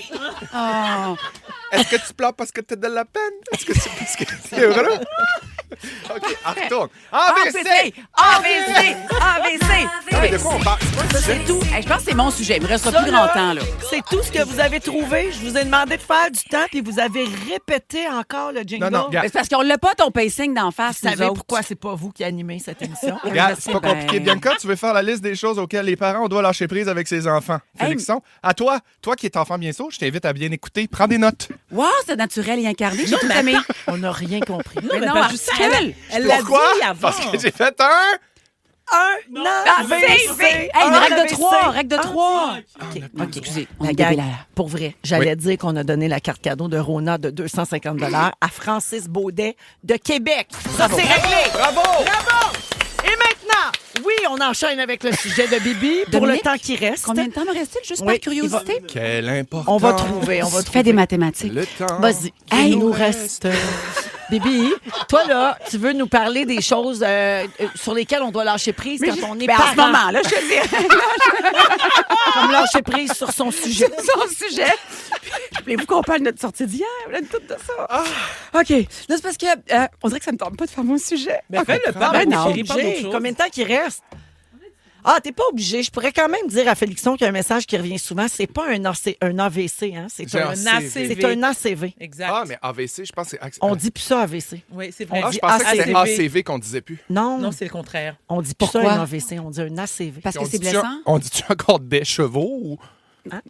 Oh. Est-ce que tu pleures parce que t'as de la peine? Est-ce que c'est parce que t'es heureux? OK, on retourne. AVC! Mais de quoi on parle? C'est quoi le sujet? C'est tout. Hey, je pense que c'est mon sujet. Il me restera Ça, plus grand là, temps, là. C'est tout ce que vous avez trouvé. Je vous ai demandé de faire du temps, puis vous avez répété encore le jingle. Non, regarde. C'est parce qu'on l'a pas, ton pacing d'en face, Vous nous savez autres. pourquoi c'est pas vous qui animez cette émission? Regarde, c'est pas Ben- compliqué. Bianca, tu veux faire la liste des choses auxquelles les parents doivent lâcher prise avec ses enfants. Hey, Félixon, à toi qui es enfant bientôt, je t'invite à bien écouter. Prends des notes. Wow, c'est naturel et incarné. J'ai tout aimé. On n'a rien compris. Mais non, pas Arcel. Elle l'a dit Pourquoi? avant. Parce que j'ai fait un... AVC! Hey, une règle de 3, règle de 3. OK, excusez. On La a gang, gagné pour vrai, j'allais dire qu'on a donné la carte cadeau de Rona de 250 à Francis Baudet de Québec. Ça, c'est réglé. Bravo! Et maintenant, oui, on enchaîne avec le sujet de Bibi pour Dominique, le temps qui reste. Combien de temps me reste-t-il? Juste Oui, par curiosité. Quelle importance. On va trouver, on va Fais des mathématiques. Le temps. Vas-y, Hey, il nous reste. Bibi, toi, là, tu veux nous parler des choses sur lesquelles on doit lâcher prise quand on est Ben, en ce parent. moment, là, je te dis. Comme lâcher prise sur son sujet. Son sujet. Voulez-vous qu'on parle de notre sortie d'hier? Là, de tout de ça. OK. Là, c'est parce que on dirait que ça me tente pas de faire mon sujet. Mais fais-le pas, Ben mon non, chéri, pas d'autre obligé. chose. Combien de temps qu'il reste? Ah, t'es pas obligé. Je pourrais quand même dire à Félixon qu'il y a un message qui revient souvent. C'est pas un AVC, hein? C'est J'ai un ACV. C'est un ACV. Exact. Ah, mais AVC, je pense que c'est... On dit plus ça AVC. Oui, c'est vrai. Ah, je pensais que c'était ACV. ACV qu'on disait plus. Non, Non, c'est le contraire. on dit plus Pourquoi? ça un AVC. On dit un ACV. Parce que On c'est dit-tu- blessant? On dit-tu encore des chevaux ou...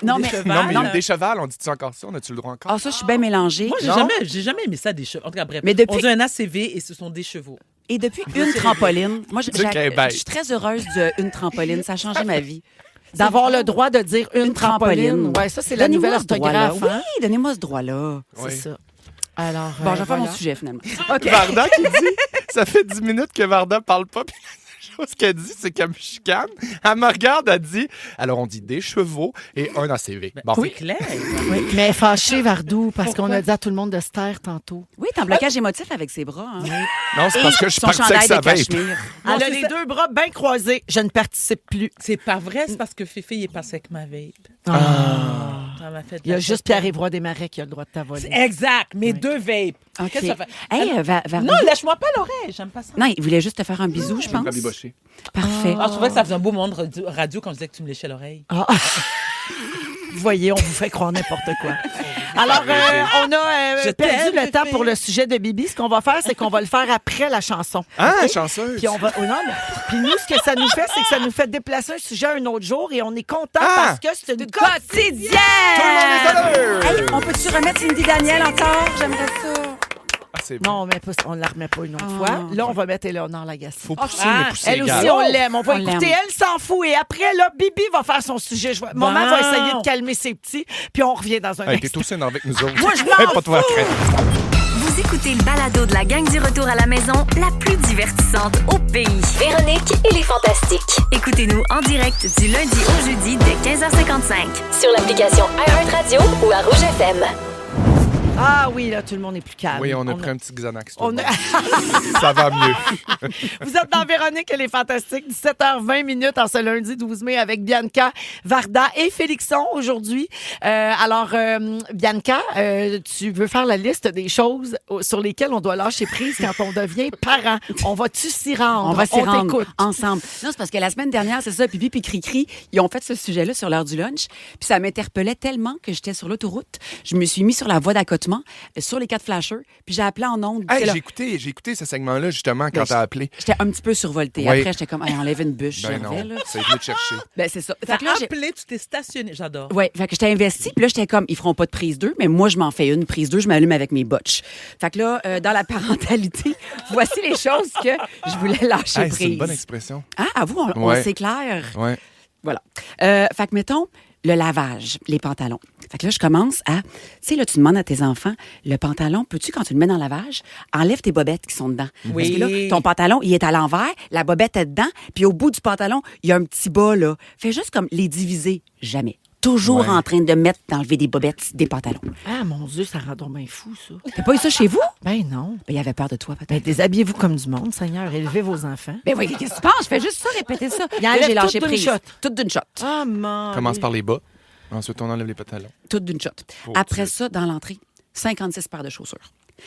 Non, Des mais. chevals. Non, mais Non. des chevals, on dit-tu encore ça? On a-tu le droit encore? Ah, ça, je suis bien mélangée. Moi, Non? j'ai jamais aimé ça, des chevaux. En tout cas, bref. Mais depuis- On dit un ACV et ce sont des chevaux. Et depuis une trampoline, moi, Tu sais qu'elle est bête. je suis très heureuse d'une trampoline. Ça a changé ma vie. D'avoir le droit de dire une trampoline. trampoline. Ouais, ça, c'est la Donnez-moi nouvelle ce droit-là. orthographe. hein? Oui, donnez-moi ce droit-là. C'est ça. Alors, Bon, je vais faire voilà. mon sujet, finalement. Varda qui dit, ça fait 10 minutes que Varda parle pas, puis la chose qu'elle dit, c'est qu'elle me chicane. Elle me regarde, elle dit, alors on dit des chevaux et un ACV. Bon, C'est clair. Oui, mais elle est fâchée, Vardou, parce qu'on a dit à tout le monde de se taire tantôt. Oui, t'es en blocage émotif avec ses bras. Hein? non, c'est parce que je suis Son partie avec chandail sa de vape. cachemire. Elle a c'est les ça. deux bras bien croisés. Je ne participe plus. C'est pas vrai, c'est parce que Fifi il est passé avec ma vape. Ça m'a fait de Il y a la juste peine. Pierre-Évroy Desmarais qui a le droit de t'avoler. Exact, mes deux vapes. OK. Qu'est-ce que ça fait? Hey, Varda- Non, lâche-moi pas l'oreille, j'aime pas ça. Non, il voulait juste te faire un bisou, je pense. Rabiboché. Parfait. Ah, je trouvais que ça faisait un beau moment de radio quand je disais que tu me léchais l'oreille. Ah. Vous voyez, on vous fait croire n'importe quoi. Alors, on a Je perdu t'aime, le temps Fifi. pour le sujet de Bibi. Ce qu'on va faire, c'est qu'on va le faire après la chanson. Ah, OK? chanceuse. Puis on va. Oh non, mais- Puis nous, ce que ça nous fait, c'est que ça nous fait déplacer un sujet un autre jour et on est content Ah! parce que c'est une Quotidienne! Tout le monde est à l'heure! Hey, on peut-tu remettre Cindy Daniel encore? J'aimerais ça. Ah, c'est bon. Non, mais pas, on ne la remet pas une autre Ah. fois. Là, on va mettre Éléonore Lagacé. Faut pousser, Ah, mais pousser Elle égal. aussi, on l'aime. On va On écouter. l'aime. Elle s'en fout. Et après, là, Bibi va faire son sujet. Maman Bon. va essayer de calmer ses petits. Puis on revient dans un Hey, instant. t'es aussi énervé avec nous autres. Moi, je m'en Hey, pas toi, fous. crête. Vous écoutez le balado de la gang du retour à la maison, la plus divertissante au pays. Véronique et les Fantastiques. Écoutez-nous en direct du lundi au jeudi dès 15h55. Sur l'application iHeartRadio ou à Rouge FM. Ah oui, là, tout le monde est plus calme. Oui, on a pris un petit Xanax. tout on le a- monde. Ça va mieux. Vous êtes dans Véronique, elle est fantastique. 17h20 en ce lundi 12 mai avec Bianca, Varda et Félixon aujourd'hui. Alors, Bianca, tu veux faire la liste des choses sur lesquelles on doit lâcher prise quand on devient parent. On va-tu s'y rendre? On va s'y rendre t'écoute. ensemble. Non, c'est parce que la semaine dernière, c'est ça, Pipi puis Cricri, ils ont fait ce sujet-là sur l'heure du lunch. Puis ça m'interpellait tellement que j'étais sur l'autoroute. Je me suis mis sur la voie d'accotement, sur les 4 flashers, puis j'ai appelé en ondes. Hey, C'est là. j'ai écouté ce segment-là, justement, quand Ben, t'as appelé. J'étais un petit peu survoltée. Oui. Après, j'étais comme, hey, enlève une bûche. Ben j'en vais, non, là. c'est venu te chercher. Ben, c'est ça. T'as Fait que là, j'ai- appelé, tu t'es stationné. J'adore. Oui, fait que j'étais investie, puis là, j'étais comme, ils feront pas de prise 2, mais moi, je m'en fais une prise 2, je m'allume avec mes botches. Fait que là, dans la parentalité, voici les choses que je voulais lâcher Hey, prise. c'est une bonne expression. Ah, à vous, on Ouais. s'éclaire. Ouais. Voilà. Fait que, mettons, le lavage, les pantalons. Fait que là, je commence à... Tu sais, là, tu demandes à tes enfants, le pantalon, peux-tu, quand tu le mets dans le lavage, enlève tes bobettes qui sont dedans? Oui. Parce que là, ton pantalon, il est à l'envers, la bobette est dedans, puis au bout du pantalon, il y a un petit bas, là. Fais juste comme les diviser. Jamais. Toujours Ouais. en train de mettre, d'enlever des bobettes des pantalons. Ah, mon Dieu, ça rend donc bien fou, ça. T'as pas eu ça chez vous? Ben non. Ben, il avait peur de toi, peut-être. Ben, déshabillez-vous comme du monde, Seigneur. Élevez vos enfants. Ben oui, qu'est-ce que tu penses? Je fais juste ça, répéter ça. Il Là, enlève j'ai lâché tout d'une prise. shot. Toute d'une shot. Ah, mon. Commence par les bas. Ensuite, on enlève les pantalons. Toute d'une shot. Oh, Après Dieu. ça, dans l'entrée, 56 paires de chaussures.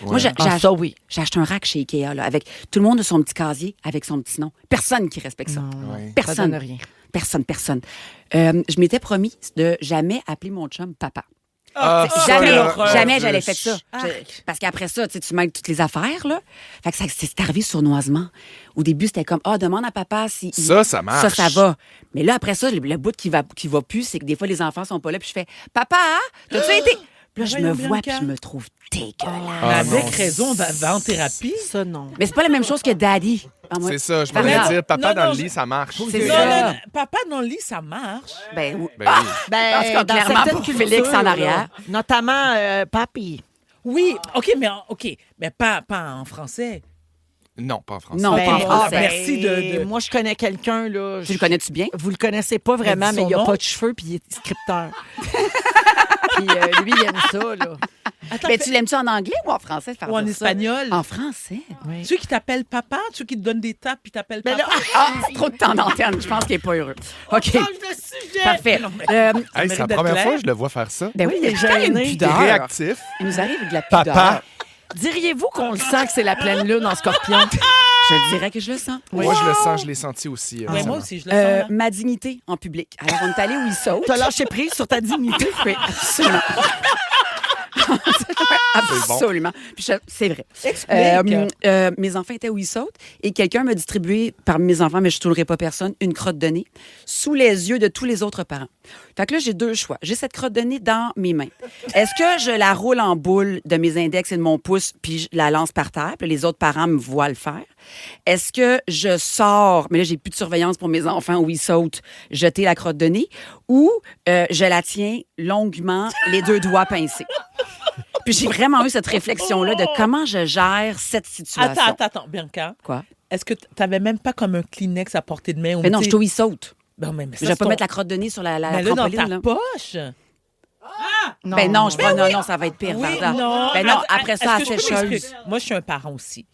Moi, j'ai ça, oui. j'ai acheté un rack chez Ikea, là, avec tout le monde a son petit casier, avec son petit nom. Personne qui respecte ça. Ouais. Personne. Ça donne rien. Personne. Je m'étais promis de jamais appeler mon chum papa. Jamais j'allais faire ça. Parce qu'après ça, tu mêles toutes les affaires, là. Fait que c'est arrivé sournoisement. Au début, c'était comme, demande à papa si... Ça marche. Ça va. Mais là, après ça, le bout qui va plus, c'est que des fois, les enfants sont pas là, puis je fais, papa, t'as-tu été... Puis là, je me vois, puis je me trouve dégueulasse. Avec raison, va en thérapie. Ça, non. Mais c'est pas la même chose que daddy. C'est ça, je voulais dire, papa dans le lit, ça marche. C'est ça. Papa dans le lit, ça marche. Ben oui. En tout cas, dans clairement pour Félix en arrière. Notamment papi. Oui, mais pas en français. Non, pas en français. Non, pas en français. Merci de... Moi, je connais quelqu'un, là. Tu le connais-tu bien? Vous le connaissez pas vraiment, mais il a pas de cheveux, puis il est scripteur. Puis lui, il aime ça, là. Attends, Mais tu l'aimes-tu en anglais ou en français? Ou en espagnol? En français. Oui. Ceux qui t'appellent papa, ceux qui te donnent des tapes puis t'appellent papa. C'est trop de temps d'antenne. Je pense qu'il n'est pas heureux. OK. Change de sujet. Parfait. Hey, c'est la première fois que je le vois faire ça. Ben oui, il y a quand même une Il est pudeur. réactif. Il nous arrive de la pudeur. Papa. Diriez-vous qu'on le sent que c'est la pleine lune en Scorpion? Je dirais que je le sens. Moi, je le sens, je l'ai senti aussi. Ouais, moi aussi, je le sens. là. Ma dignité en public. Alors, on est allé où il saute. T'as lâché prise sur ta dignité? Oui, absolument. Absolument. Puis c'est vrai. Explique. Mes enfants étaient où ils sautent et quelqu'un m'a distribué, parmi mes enfants, mais je ne toulerai pas personne, une crotte de nez sous les yeux de tous les autres parents. Fait que là, j'ai deux choix. J'ai cette crotte de nez dans mes mains. Est-ce que je la roule en boule de mes index et de mon pouce puis je la lance par terre puis les autres parents me voient le faire? Est-ce que je sors, mais là, j'ai plus de surveillance pour mes enfants où ils sautent, jeter la crotte de nez ou je la tiens longuement, les deux doigts pincés? Puis j'ai vraiment eu cette réflexion-là de comment je gère cette situation. Attends, Bianca. Quoi? Est-ce que t'avais même pas comme un Kleenex à portée de main? Mais non, je où il saute. Ben, mais Je vais pas mettre la crotte de nez sur la mais là, dans trampoline. ta poche. Ben non, non, ça va être pire. Oui, pardon. non. Ben non, après ça, à Est-ce que je peux sécheuse. m'expliquer? Moi, je suis un parent aussi.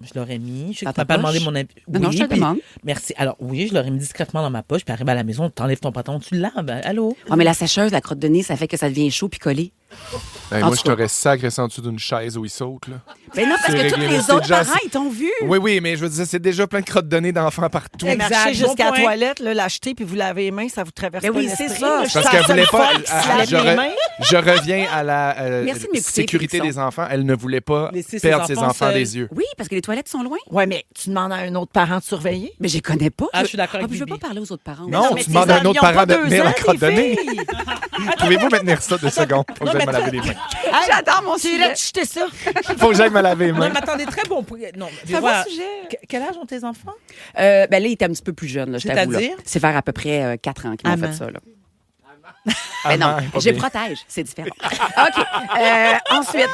Je l'aurais mis. Je sais que Dans tu ta m'as pas poche? demandé mon avis. Non, je te puis- demande. Merci. Alors, oui, je l'aurais mis discrètement dans ma poche, puis arrive à la maison, t'enlèves ton pantalon, tu le laves. Allô? Ah, mais la sécheuse, la crotte de nez, ça fait que ça devient chaud puis collé. Ben, En moi, tout je cas. t'aurais sacré ça en dessous d'une chaise où il saute. Là. Ben non, parce C'est que tous réglé, les c'est autres déjà parents, assez. ils t'ont vu. Oui, mais je veux dire, c'est déjà plein de crottes de nez d'enfants partout. Exact. Marcher jusqu'à Bon la point. toilette, là, l'acheter, puis vous lavez les mains, ça vous traverse Ben pas oui, l'esprit. c'est ça. Je suis Parce la qu'elle seule voulait pas. folle qui se lave les mains. Je reviens à la Merci de m'écouter, sécurité Félixon. des enfants. Elle ne voulait pas Laisser ses perdre ses enfants enfants seuls. des yeux. Oui, parce que les toilettes sont loin. Oui, mais tu demandes à un autre parent de surveiller. Mais je les connais pas. Ah, je suis d'accord avec puis je veux Bibi. pas parler aux autres parents. Non, mais tu demandes à un ils autre ont pas parent de 2 tenir ans, la crotte de les nez. filles. Pouvez-vous me tenir ça 2 secondes? Faut que Non, j'aille me mais laver les mains. J'adore mon Tu sujet. irais te jeter ça. Faut que j'aille me laver les Non, mains. mais attendez, très bon point. Non, C'est un voilà. bon sujet. Quel âge ont tes enfants? Ben là, il était un petit peu plus jeune, là, je t'avoue. là. C'est-à-dire? C'est vers à peu près 4 ans qu'ils m'ont Amant. fait ça. Là. Ah, Ben non, pas je les bien. protège, c'est différent. OK. Ensuite,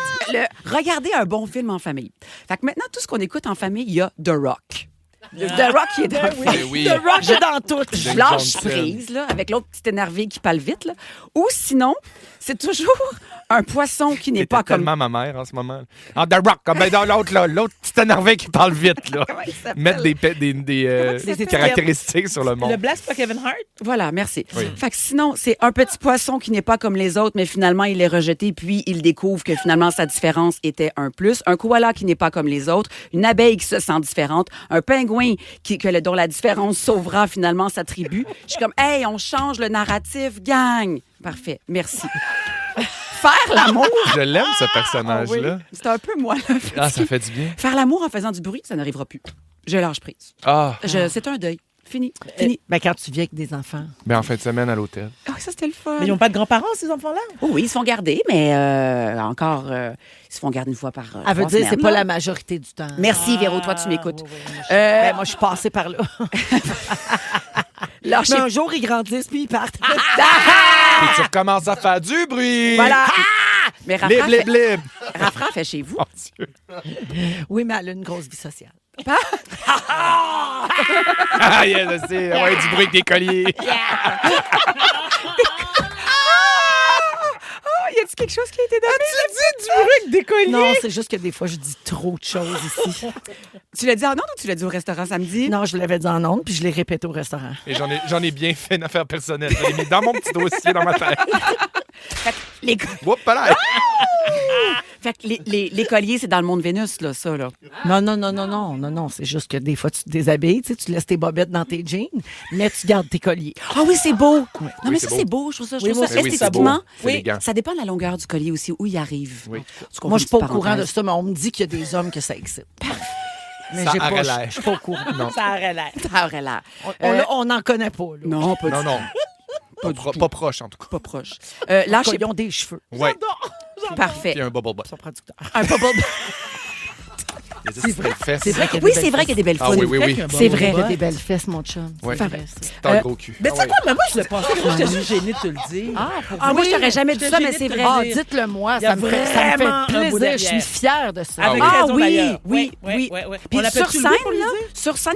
regarder un bon film en famille. Fait que maintenant, tout ce qu'on écoute en famille, il y a The Rock. The Rock qui est dans le film. Ben oui. The Rock est dans tout. Je James lâche Johnson. prise, là, avec l'autre petit énervé qui parle vite. Là. Ou sinon, c'est toujours un poisson qui n'est T'es pas comme... tellement ma mère en ce moment. En The Rock, comme ben dans l'autre, là. L'autre petit énervé qui parle vite, là. Comment il s'appelle? Mettre des s'appelle? caractéristiques sur le Le monde. blast pas Kevin Hart? Voilà, merci. Oui. Fait que sinon, c'est un petit poisson qui n'est pas comme les autres, mais finalement, il est rejeté, puis il découvre que finalement, sa différence était un plus. Un koala qui n'est pas comme les autres, une abeille qui se sent différente, un pingouin dont la différence sauvera finalement sa tribu. Je suis comme, hey, on change le narratif, gang. Parfait, merci. Faire l'amour, Je l'aime, ce personnage-là. c'est un peu moi. Là. Ah, ça fait du bien. Faire l'amour en faisant du bruit, ça n'arrivera plus. Je lâche prise. Ah, C'est un deuil. Fini. Ben, quand tu vis avec des enfants. ben en fin de semaine à l'hôtel. Ah, ça, c'était le fun. Mais ils n'ont pas de grands-parents, ces enfants-là? Oh oui, ils se font garder, mais encore, ils se font garder une fois par Elle veut 3 dire c'est semaines, pas là. la majorité du temps. Merci, Véro, toi, tu m'écoutes. Oui, oui, ben, moi, je suis passée par là. Lâchez- Mais un jour, ils grandissent puis ils partent. Et tu recommences à faire du bruit. Voilà. Mais Blib, Rafra blib, fait, blib. Rafra fait chez vous. Mon Dieu. Oui, mais elle a une grosse vie sociale. Ah, yes, je sais. Ouais, du bruit avec des colliers. Oh, y a-tu quelque chose qui a été donné? Tu dis du bruit avec des colliers? Non, c'est juste que des fois, je dis trop de choses ici. Tu l'as dit en ondes ou tu l'as dit au restaurant samedi? Non, je l'avais dit en ondes, puis je l'ai répété au restaurant. Et j'en ai bien fait une affaire personnelle. Je l'ai mis dans mon petit dossier dans ma tête. Fait que les, Oups, pas là. fait que les colliers, c'est dans le monde Vénus, là, ça, là. Non. C'est juste que des fois, tu te déshabilles, tu laisses tes bobettes dans tes jeans, mais tu gardes tes colliers. Ah oui, c'est beau. Non, Oui, mais c'est ça, beau. c'est beau. Je trouve ça, Oui, ça c'est beau. esthétiquement. C'est élégant. Ça dépend de la longueur du collier aussi, où il arrive. Oui. Moi, je suis pas au courant de ça, mais on me dit qu'il y a des hommes que ça excite. Mais Ça j'ai pas, aurait je l'air. je suis pas au courant. Non. Ça aurait l'air. Ça aurait l'air. On n'en connaît pas. Là. Non, pas du Non. tout. Pas proche, en tout cas. Pas proche. Là, je sais Ils ont des cheveux. Ouais. Parfait. Puis un bubble butt. Son producteur. Un bubble. C'est vrai. C'est vrai qu'il y a Oui, des c'est vrai qu'il y a des belles Ah founes. oui. C'est vrai. Il y a des belles fesses, mon chum. Ouais. C'est vrai. C'est un gros cul. Mais tu sais quoi, mais moi, je le pensais que moi, j'étais juste gênée de te le dire. Ah, moi, je t'aurais jamais dit j'étais ça, mais gênée c'est de te vrai. le dire. Dites-le moi, Il y a ça me fait vraiment un beau plaisir. Je suis derrière. fière de ça. Avec Ah raison, oui, d'ailleurs. oui. Ouais. Puis On sur l'appelle-tu scène, Louis pour lui là, dire? sur scène,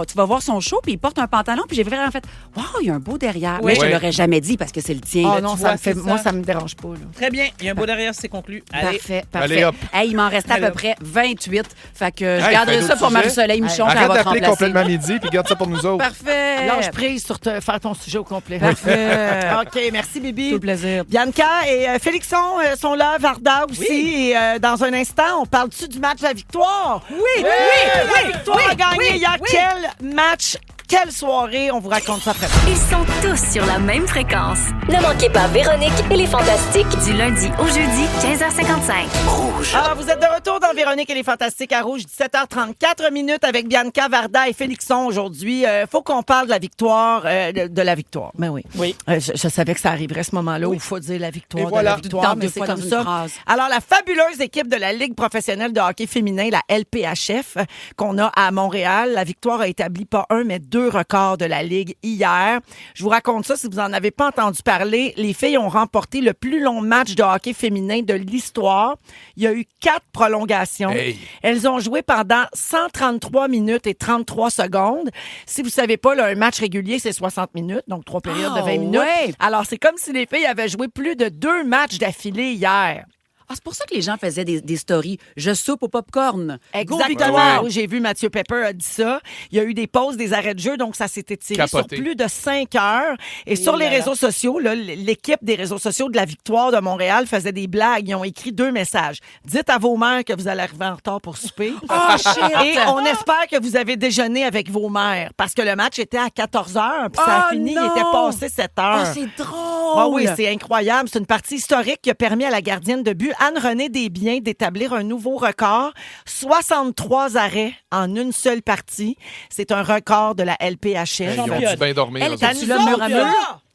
tu vas voir son show, puis il porte un pantalon, puis j'ai vraiment fait « Wow, il y a un beau derrière. Oui. Mais je Ouais. ne l'aurais jamais dit parce que c'est le tien. Ah là, non, tu ça vois. me fait, c'est moi, ça. ça me dérange pas. Là. Très bien. Il y a un beau derrière, c'est conclu. Allez. Parfait. Allez, hop. Hey, il m'en reste à Allez, peu hop. près 28. Fait que je Hey, garderai fais ça d'autres pour sujets. Marie-Soleil Michon, Arrête elle va te d'appeler remplacer. complètement midi, puis garde ça pour nous autres. Parfait. Lâche prise sur faire ton sujet au complet. Parfait. OK, merci, Bibi. Tout le plaisir. Bianca et Félixon sont là, Varda aussi. Et dans un instant, on parle-tu du match de la victoire? Oui. La victoire a gagné hier. Quel match? Quelle soirée? On vous raconte ça après. Ils sont tous sur la même fréquence. Ne manquez pas Véronique et les Fantastiques. Du lundi au jeudi, 15h55. Alors, vous êtes de retour dans Véronique et les Fantastiques à Rouge, 17h34 minutes avec Bianca, Varda et Félixon aujourd'hui. Faut qu'on parle de la victoire, de la victoire. Ben oui. Oui. Je savais que ça arriverait ce moment-là où il faut dire la victoire, Et voilà. de la victoire, Deux mais c'est fois comme dans une ça. phrase. Alors, la fabuleuse équipe de la Ligue professionnelle de hockey féminin, la LPHF, qu'on a à Montréal, la victoire a établi pas un, mais 2 records de la Ligue hier. Je vous raconte ça si vous en avez pas entendu parler. Les filles ont remporté le plus long match de hockey féminin de l'histoire. Il y a eu 4 prolongations. Hey. Elles ont joué pendant 133 minutes et 33 secondes. Si vous savez pas, là, un match régulier, c'est 60 minutes, donc 3 périodes de 20 minutes. ouais. Alors, c'est comme si les filles avaient joué plus de 2 matchs d'affilée hier. Ah, c'est pour ça que les gens faisaient des stories. Je soupe au popcorn. Go Exactement. Victoire. Oui, j'ai vu Mathieu Pepper a dit ça. Il y a eu des pauses, des arrêts de jeu, donc ça s'est étiré Capoté. sur plus de 5 heures. Et sur les là là. réseaux sociaux, là, l'équipe des réseaux sociaux de la victoire de Montréal faisait des blagues. Ils ont écrit 2 messages. Dites à vos mères que vous allez arriver en retard pour souper. Oh, shit! Et on espère que vous avez déjeuné avec vos mères parce que le match était à 14 heures puis ça a Oh, fini, non! il était passé 7 heures. Ah, c'est drôle! Ah oui, c'est incroyable. C'est une partie historique qui a permis à la gardienne de but, Anne-Renée Desbiens, d'établir un nouveau record. 63 arrêts en une seule partie. C'est un record de la LPHF. Ils ont Championne. dû bien dormir. Elle eux est autres. tu là, mur à mur?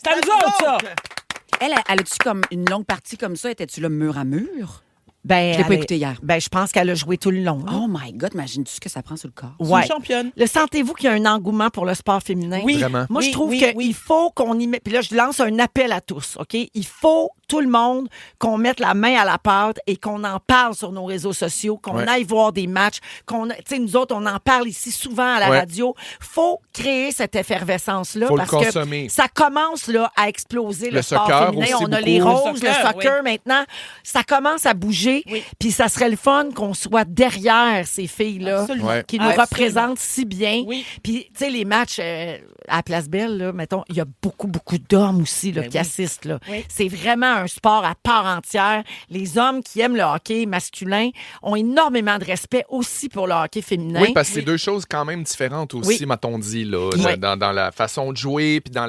C'est à nous autres, ça! Elle a-tu comme une longue partie comme ça? Étais-tu là mur à mur? Ben, Je l'ai pas elle est- écouté hier. Ben, je pense qu'elle a joué tout le long. là. Oh my God, imagine-tu ce que ça prend sur le corps? C'est Ouais. une championne. Le sentez-vous qu'il y a un engouement pour le sport féminin? Oui. Vraiment. Moi, je Oui, trouve oui, qu'il oui. faut qu'on y mette. Puis là, je lance un appel à tous, OK? Il faut, tout le monde, qu'on mette la main à la pâte et qu'on en parle sur nos réseaux sociaux, qu'on Ouais. aille voir des matchs, tu sais, nous autres, on en parle ici souvent à la Ouais. radio. Faut créer cette effervescence-là Faut le parce consommer. que ça commence là à exploser le sport soccer féminin. aussi On a beaucoup. les Le roses, le soccer, soccer maintenant. Ça commence à bouger. Oui. Puis ça serait le fun qu'on soit derrière ces filles-là Absolument. Ouais. qui nous Absolument. représentent si bien. Oui. Puis, tu sais, les matchs à Place Belle, là, mettons, il y a beaucoup d'hommes aussi là, Ben qui oui. assistent. Là. Oui. C'est vraiment un sport à part entière. Les hommes qui aiment le hockey masculin ont énormément de respect aussi pour le hockey féminin. Oui, parce que c'est 2 choses quand même différentes aussi, Oui. m'a-t-on dit, là, Oui. dans la façon de jouer puis dans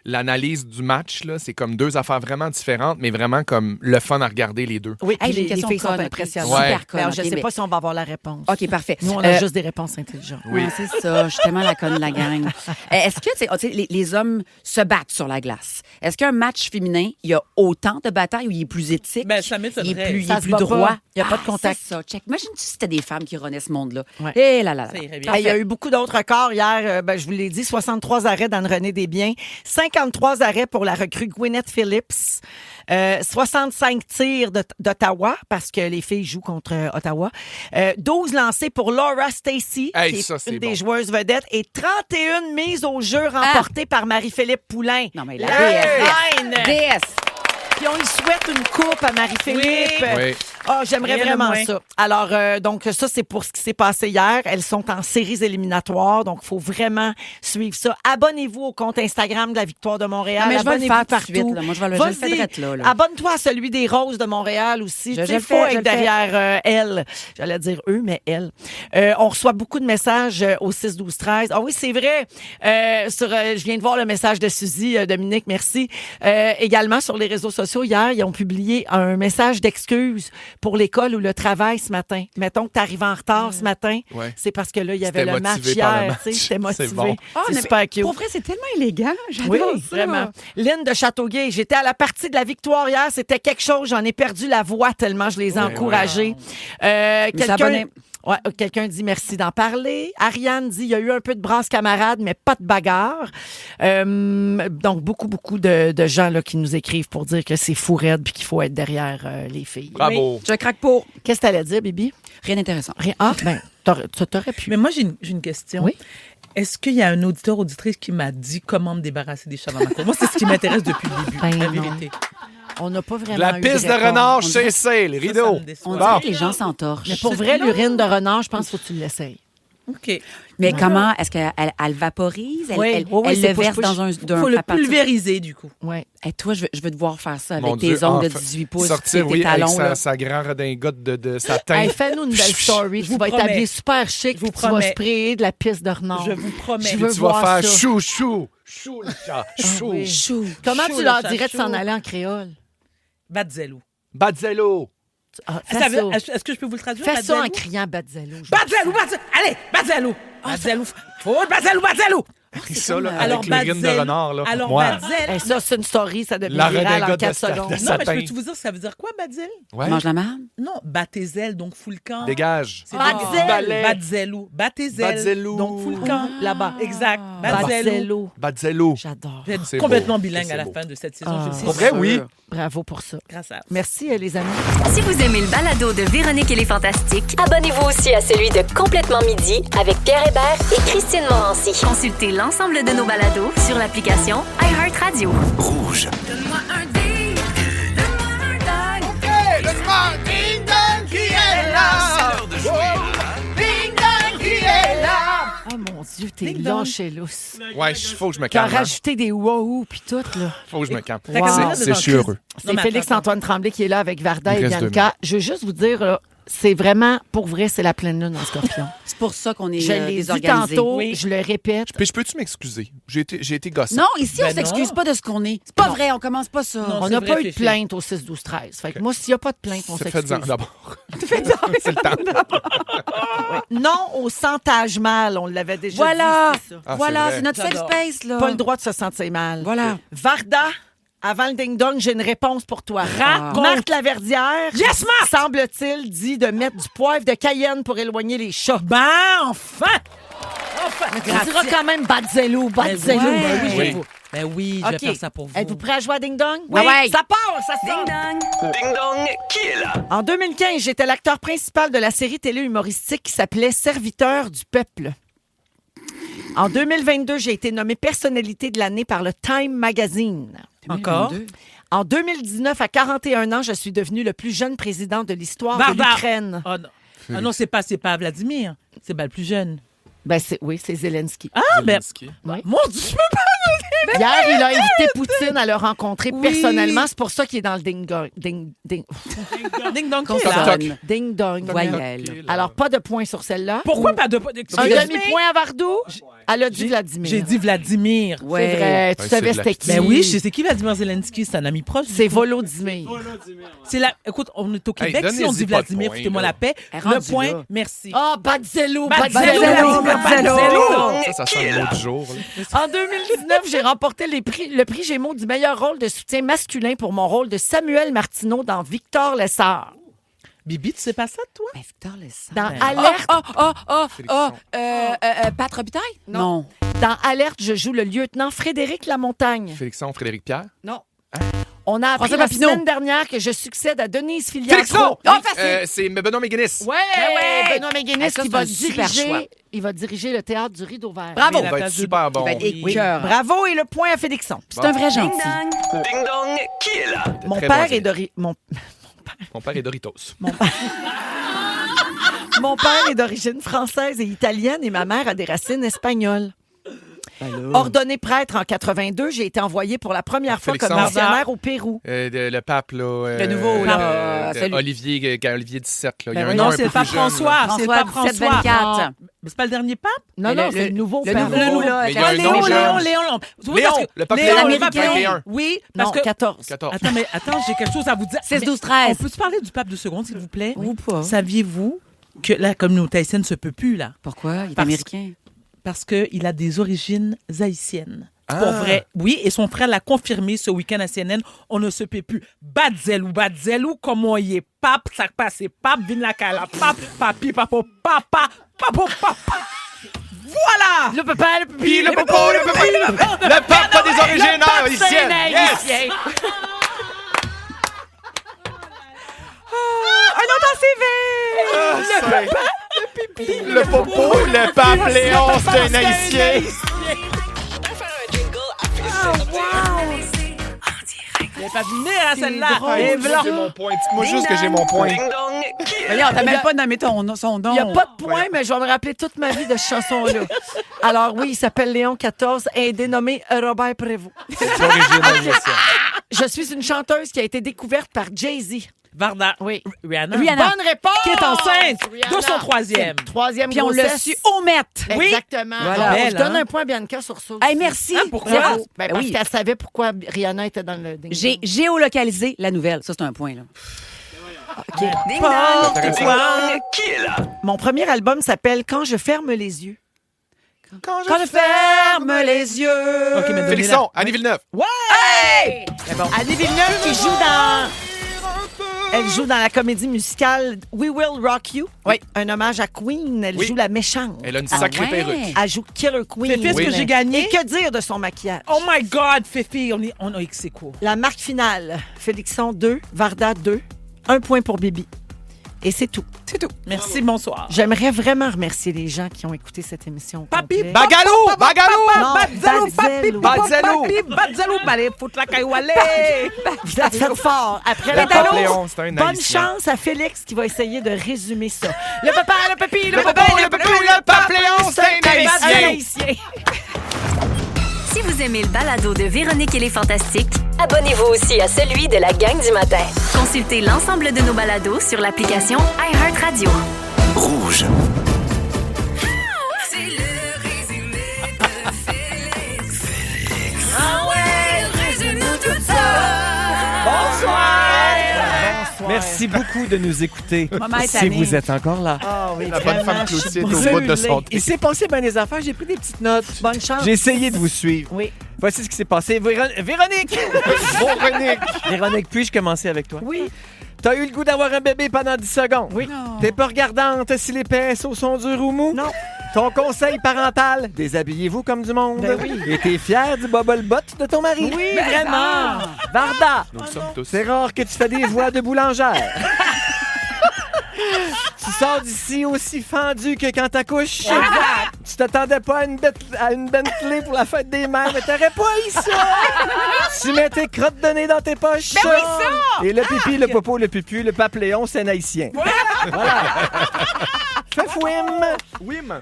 l'analyse du match. Là, c'est comme 2 affaires vraiment différentes, mais vraiment comme le fun à regarder les 2. Oui, Hey, puis j'ai une les question filles sont conne, ok. impressionnantes. Ouais. Super conne, Alors, je ne ok, sais mais- pas si on va avoir la réponse. OK, parfait. Nous, on a juste des réponses intelligentes. Oui. Ouais, c'est ça. Je suis tellement la conne de la gang. Est-ce que tu sais, les hommes se battent sur la glace? Est-ce qu'un match féminin, il y a autant de batailles où il est plus éthique? Ben, ça m'étonnerait. Il est plus, il Ça est se plus bat droit. pas. Il y a pas de contact. C'est ça. Check. Imagine-tu si c'était des femmes qui renaient ce monde-là. Ouais. Eh là là là. Ça irait bien. Ah, il y a eu beaucoup d'autres records hier. Je vous l'ai dit, 63 arrêts d'Anne-Renée Desbiens, 53 arrêts pour la recrue Gwyneth Phillips, 65 tirs d'Ottawa, parce que les filles jouent contre Ottawa, 12 lancés pour Laura Stacey, Hey, qui est ça, c'est une bon. des joueuses vedettes, et 31 mises au jeu remportées par Marie-Philippe Poulain. Non, mais la La déesse. reine! DS. Puis on lui souhaite une coupe à Marie-Philippe. Oui. Ah, j'aimerais Rien de vraiment moins. ça. Alors, donc, ça, c'est pour ce qui s'est passé hier. Elles sont en séries éliminatoires, donc il faut vraiment suivre ça. Abonnez-vous au compte Instagram de la Victoire de Montréal. Non, mais je vais le Abonnez-vous faire tout de partout. suite, là. Moi, je le Vas-y. fais direct là. Abonne-toi à celui des Roses de Montréal aussi. Je Tu sais, le faut fais, je être le fais. derrière elle. J'allais dire eux, mais elle. On reçoit beaucoup de messages au 6-12-13. Ah oui, c'est vrai. Je viens de voir le message de Suzy, Dominique, merci. Également, sur les réseaux sociaux, hier, ils ont publié un message d'excuse pour l'école ou le travail ce matin. Mettons que tu arrives en retard ce matin. Ouais. C'est parce que là, il y avait C'était le match motivé par le hier. match. Tu sais, j'étais motivée. C'est bon. C'est super cute. Pour vrai, c'est tellement élégant. J'adore Oui, ça. vraiment. Lynn de Châteauguay, j'étais à la partie de la victoire hier. C'était quelque chose. J'en ai perdu la voix tellement je les ai encouragés. Quelqu'un dit merci d'en parler. Ariane dit il y a eu un peu de brasse camarade, mais pas de bagarre. Donc, beaucoup de gens là, qui nous écrivent pour dire que c'est fou raide puis qu'il faut être derrière les filles. Bravo. Je craque pour. Qu'est-ce que tu allais dire, Bibi? Rien d'intéressant. Rien. Ah, ben, t'aurais pu. Mais moi, j'ai une question. Oui. Est-ce qu'il y a un auditeur, auditrice qui m'a dit comment me débarrasser des chats dans ma cour? Moi, c'est ce qui m'intéresse depuis le début, Ben la non. vérité. On n'a pas vraiment La eu piste de réponse. renard On dirait- cessée, les rideaux. me déçoit. On Bon. dirait que les gens s'entorchent. Mais pour vrai, l'urine de renard, je pense qu'il faut que tu l'essayes. OK. Mais comment? Est-ce qu'elle vaporise? Oui, Elle oui, c'est le verse push-push. dans un... Il faut le pulvériser, du coup. Ouais. Et toi, je veux te voir faire ça avec Mon tes Dieu, ongles de enfin, 18 pouces, sortir, tes oui, talons. avec là. sa grand redingote de satin. Hey, fais-nous une belle story. Je Tu vous vas être promets. habillé super chic. Je vous puis tu vas promets. sprayer de la piste de renard. Je vous promets. Je veux Tu vas voir faire ça. chou, chou, chou, le chat, chou. oui. Chou. Comment Chou, tu le leur chat dirais de s'en chou. aller en créole? Badzello. Badzello. Ah, Ça fais veut- ça. Est-ce que je peux vous le traduire? Fais ça en Badzello? criant Badzello. Badzello, Badzello. Allez, Badzello. Badzello. Faut Badzello, Badzello. Ça, là, Alors, avec l'urine de Badzello. renard, là. Alors, Moi. Badzello. Hey, ça, c'est une story. Ça devient La viral en redingote 4 de sta- secondes. de Non, mais satin. je peux vous dire, ça veut dire quoi, Badzel? Ouais. Mange la marde? Non, batte tes ailes, donc fous le camp. Dégage. C'est Badzel. Badzel. Badzello. Batte tes ailes. Badzello. Donc fous le camp. Là-bas. Exact. Badzello. Badzello. Badzello. J'adore. Je vais être C'est complètement beau. bilingue C'est à la beau. fin de cette saison. Ah. je le sais. Pour vrai, oui. Bravo pour ça. Grâce à Merci, les amis. Si vous aimez le balado de Véronique et les Fantastiques, Abonnez-vous aussi à celui de Complètement Midi avec Pierre Hébert et Christine Morancy. consultez l'ensemble de nos balados sur l'application iHeartRadio. Rouge. Donne-moi un ding, donne-moi un ding. Oh mon Dieu, t'es Ding dong. lâché lousse. Ouais, faut que je me T'as calme. hein. rajouté des wouhou puis tout, là. Faut que je me calme. Fait qu'à ce moment-là, C'est devant chiureux. Chris- Non, C'est mais Félix-Antoine Tremblay qui est là avec Varda Il et reste 2 Bianca. Je veux juste vous dire, là, c'est vraiment, pour vrai, c'est la pleine lune en Scorpion. C'est pour ça qu'on est Je l'ai dit désorganisés. tantôt, Oui. je le répète. Puis, peux-tu m'excuser? J'ai été gossant. Non, ici, on Ben s'excuse non. pas de ce qu'on est. C'est pas Non. vrai, on commence pas ça. Non. On c'est n'a vrai, pas eu de Fifi. plainte au 6-12-13. Fait que moi, s'il n'y a pas de plainte, on C'est s'excuse. fait d'abord. C'est le temps. Non au sentage mal, on l'avait déjà Voilà, dit. C'est ça. Ah, voilà, c'est c'est vrai. notre safe J'adore. space, là. Pas le droit de se sentir mal. Voilà. Varda, avant le ding-dong, j'ai une réponse pour toi. Raconte. Marthe Laverdière, Yes, Marthe! semble-t-il, dit de mettre du poivre de Cayenne pour éloigner les chats. Ben, enfin! Enfin! Tu diras quand même Badzello, Badzello. Ben Ben oui, oui. j'avoue. Ben oui, je vais OK. faire ça pour vous. Êtes-vous prêts à jouer à ding-dong? Oui. Ouais. Ça part, ça sort. Ding-dong. Ding dong, qui est là? En 2015, j'étais l'acteur principal de la série télé humoristique qui s'appelait Serviteur du peuple. En 2022, j'ai été nommée personnalité de l'année par le Time Magazine. Encore? En 2019, à 41 ans, je suis devenu le plus jeune président de l'histoire de Barbare. l'Ukraine. Oh non. Ah non, c'est pas Vladimir. C'est le plus jeune. Ben oui, c'est Zelensky. Ah, ben. Oui. Mon Dieu, je peux pas. Hier, il a invité Poutine à le rencontrer personnellement. C'est pour ça qu'il est dans le ding-dong. Ding dong, qui est Consonne. là? Ding-dong. Voyelle. Alors, pas de point sur celle-là. Pourquoi pas de. Un demi-point à Vardou? Elle a dit Vladimir. J'ai dit Vladimir. C'est vrai. Tu Ouais, savais c'est c'était qui? Ben oui, je sais qui Vladimir Zelensky, c'est un ami proche. C'est Volodymyr. C'est la. Écoute, on est au Québec. Hey, Si on dit donnez-y pas de Vladimir, point, foutez-moi là. la paix. Elle est Le rendue point, là. merci. Ah, Badzello, Badzello, Badzello. Badzello. Ça sent le mot du jour. là. En 2019, j'ai remporté le prix Gémeaux du meilleur rôle de soutien masculin pour mon rôle de Samuel Martineau dans Victor Lessard. Bibi, tu sais pas ça, toi? Ben, Victor Lessard. Dans Ben, Alerte, Pat Robitaille? Non. Dans Alerte, je joue le lieutenant Frédéric Lamontagne. Félixon, Frédéric Pierre. Non. On a appris François la Papineau. semaine dernière que je succède à Denise Filiatro. Félixon! Ah, facile. C'est Benoît McGuinness. Ouais, Benoît Méguinness Ah, ça, qui c'est va un super choix. diriger. Il va diriger le théâtre du Rideau Vert. Bravo! Il va être super bon. Il va être Oui. écœurant. Bravo et le point à Félixon. C'est un vrai gentil. Ding-dong. Ding dong, qui est là? Mon très père loin, est d'origine. Mon père est Doritos. Mon père est d'origine française et italienne et ma mère a des racines espagnoles. Ordonné prêtre en 82, j'ai été envoyée pour la première fois comme missionnaire au Pérou. Le pape, là. Le nouveau, là. Olivier XVII, là. Il y a un non, nom c'est un le peu pape plus jeune, là. François. C'est le pape François. 724. Mais c'est pas le dernier pape? Non, c'est le nouveau le pape. nouveau, là. Mais il y a un nom jeune. Léon. Léon, le pape Léon, Léon, le pape Léon. 21. Oui, Non, parce que... 14. Attends, j'ai quelque chose à vous dire. 16, 12, Mais 13. On peut-tu parler du pape 2 secondes, s'il vous plaît? Ou pas. Saviez-vous que la communauté haïtienne ne se peut plus, là? Pourquoi? Il est Parce- américain. Parce qu'il a des origines haïtiennes. Pour vrai, oui, et son frère l'a confirmé ce week-end à CNN. On ne se paie plus. Badzelou, comment il est pape, ça passe, pape, vin la cala, pape, papi, papa. Voilà! Le papa, le pipi, Le popo, le papi, le pape a des origines haïtiennes. Yes! Un autre CV! Le papa, le pipi, le popo, le pape Léon, c'est un haïtien. Il n'est pas venu à celle-là. drôle. Et voilà. C'est mon point. Dites-moi juste que j'ai mon point. Voyons, t'as même pas nommé son nom. Il n'y a pas de point, mais je vais me rappeler toute ma vie de cette chanson-là. Alors oui, il s'appelle Léon XIV et est dénommé Robert Prévost. C'est origine haïtienne. Je suis une chanteuse qui a été découverte par Jay-Z. Varda. Oui. Rihanna. Bonne réponse! Qui est enceinte Rihanna. de son troisième. Troisième Puis on l'a grossesse. su au Met. Oui. Exactement. Voilà. Alors, je Belle, donne hein? un point à Bianca sur ça. Hey, merci. pourquoi? Zéro. Ben, parce oui. qu'elle savait pourquoi Rihanna était dans le ding-dong. J'ai géolocalisé la nouvelle. Ça, c'est un point, là. Qui est là? Mon premier album s'appelle Quand je ferme les yeux. Quand je ferme les yeux. OK, mais donnez-la. Félixon, Annie Villeneuve. Ouais! Annie Villeneuve qui joue dans... Elle joue dans la comédie musicale We Will Rock You. Oui. Un hommage à Queen. Elle joue la méchante. Elle a une sacrée perruque. Elle joue Killer Queen. Fifi, est-ce que j'ai gagné? Et que dire de son maquillage? Oh my God, Fifi, on a ex aequo. La marque finale. Félixon 2, Varda 2. 1 point pour Bibi. Et c'est tout. C'est tout. Merci, bonsoir. J'aimerais vraiment remercier les gens qui ont écouté cette émission. au Papi, complet. Bagalou! Non, Batzalou, papi, Batzalou. papi, Batzalou, allez, foutre la caillou, allez. Vous êtes fait fort. Après Le la pape pause, Léon, c'est un bonne haïtien. chance à Félix qui va essayer de résumer ça. Le papa, le papi, le Le papa, popo, le papi, le pape Léon, c'est un haïtien. haïtien. Si vous aimez le balado de Véronique et les Fantastiques, Abonnez-vous aussi à celui de la gang du matin. consultez l'ensemble de nos balados sur l'application iHeartRadio. Rouge. C'est le résumé de Félix. Ah ouais, résume-nous tout ça. Merci beaucoup de nous écouter. Maman est Si tannée. vous êtes encore là. Ah oui, La bonne femme Cloutier est au bout de son Il s'est passé bien des affaires. J'ai pris des petites notes. Bonne chance. J'ai essayé de vous suivre. Oui. Voici ce qui s'est passé. Véronique! Véronique, puis-je commencer avec toi? Oui. T'as eu le goût d'avoir un bébé pendant 10 secondes. Oui. T'es pas regardante si les pinceaux sont durs ou mous? Non. Ton conseil parental, déshabillez-vous comme du monde. Ben oui. Et t'es fier du bubble butt de ton mari? Oui, vraiment. Varda, Nous le sommes tous. c'est rare que tu fais des voix de boulangère. Tu sors d'ici aussi fendu que quand t'accouches. Tu t'attendais pas à une Bentley pour la fête des mères, mais t'aurais pas eu ça. Tu mets tes crottes de nez dans tes poches. Ben oui, ça! Et le pipi, le popo, le pupu, le pape Léon, c'est un haïtien. Voilà. Fef Wim.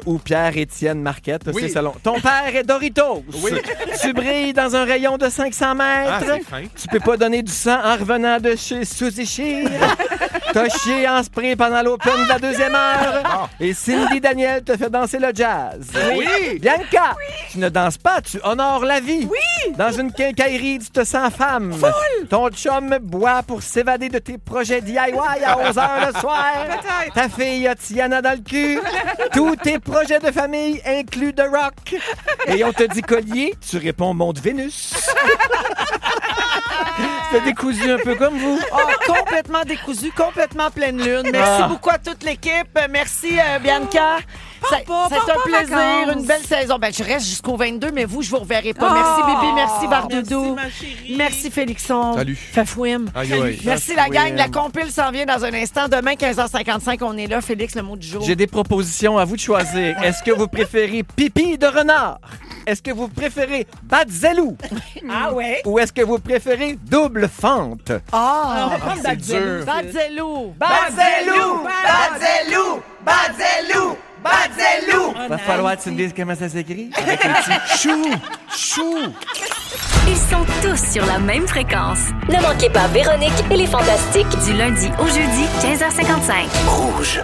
Ou Pierre-Étienne Marquette, Oui. c'est selon. Ton père est Doritos. Oui. Tu brilles dans un rayon de 500 mètres. Ah, c'est fin. Tu peux pas donner du sang en revenant de chez Suzy Shear. T'as chié en spray pendant l'open de la deuxième heure. Et Cindy Daniel te fait danser le jazz. Oui. Bianca, tu ne danses pas, tu honores la vie. Oui. Dans une quincaillerie, tu te sens femme. Ton chum boit pour s'évader de tes projets DIY à 11h le soir. Ta fille a Tiana dans le cul. Tous tes projets de famille incluent The Rock. Et on te dit collier, tu réponds monde Vénus. C'est décousu un peu comme vous. Oh, complètement décousu, complètement pleine lune. Merci beaucoup à toute l'équipe. Merci, Bianca. Ça a été un plaisir, vacances. une belle saison. Ben, je reste jusqu'au 22, mais vous, je vous reverrai pas. Merci, Bibi. Merci, Bardoudou. Merci, ma chérie. Merci, Félixon. Salut. Fafouim. Aïe, aïe. Merci, la gang. La compile s'en vient dans un instant. Demain, 15h55, on est là. Félix, le mot du jour. J'ai des propositions à vous de choisir. Est-ce que vous préférez pipi de renard, Est-ce que vous préférez Badzelou? Ah ouais? Ou est-ce que vous préférez double fente? Ah, On va prendre Badzelou. Badzelou. Badzelou! Badzelou! Badzelou! Badzelou! Va falloir que tu me dises comment ça s'écrit. Avec un petit chou! Chou! Ils sont tous sur la même fréquence. Ne manquez pas Véronique et les Fantastiques. Du lundi au jeudi, 15h55. Rouge.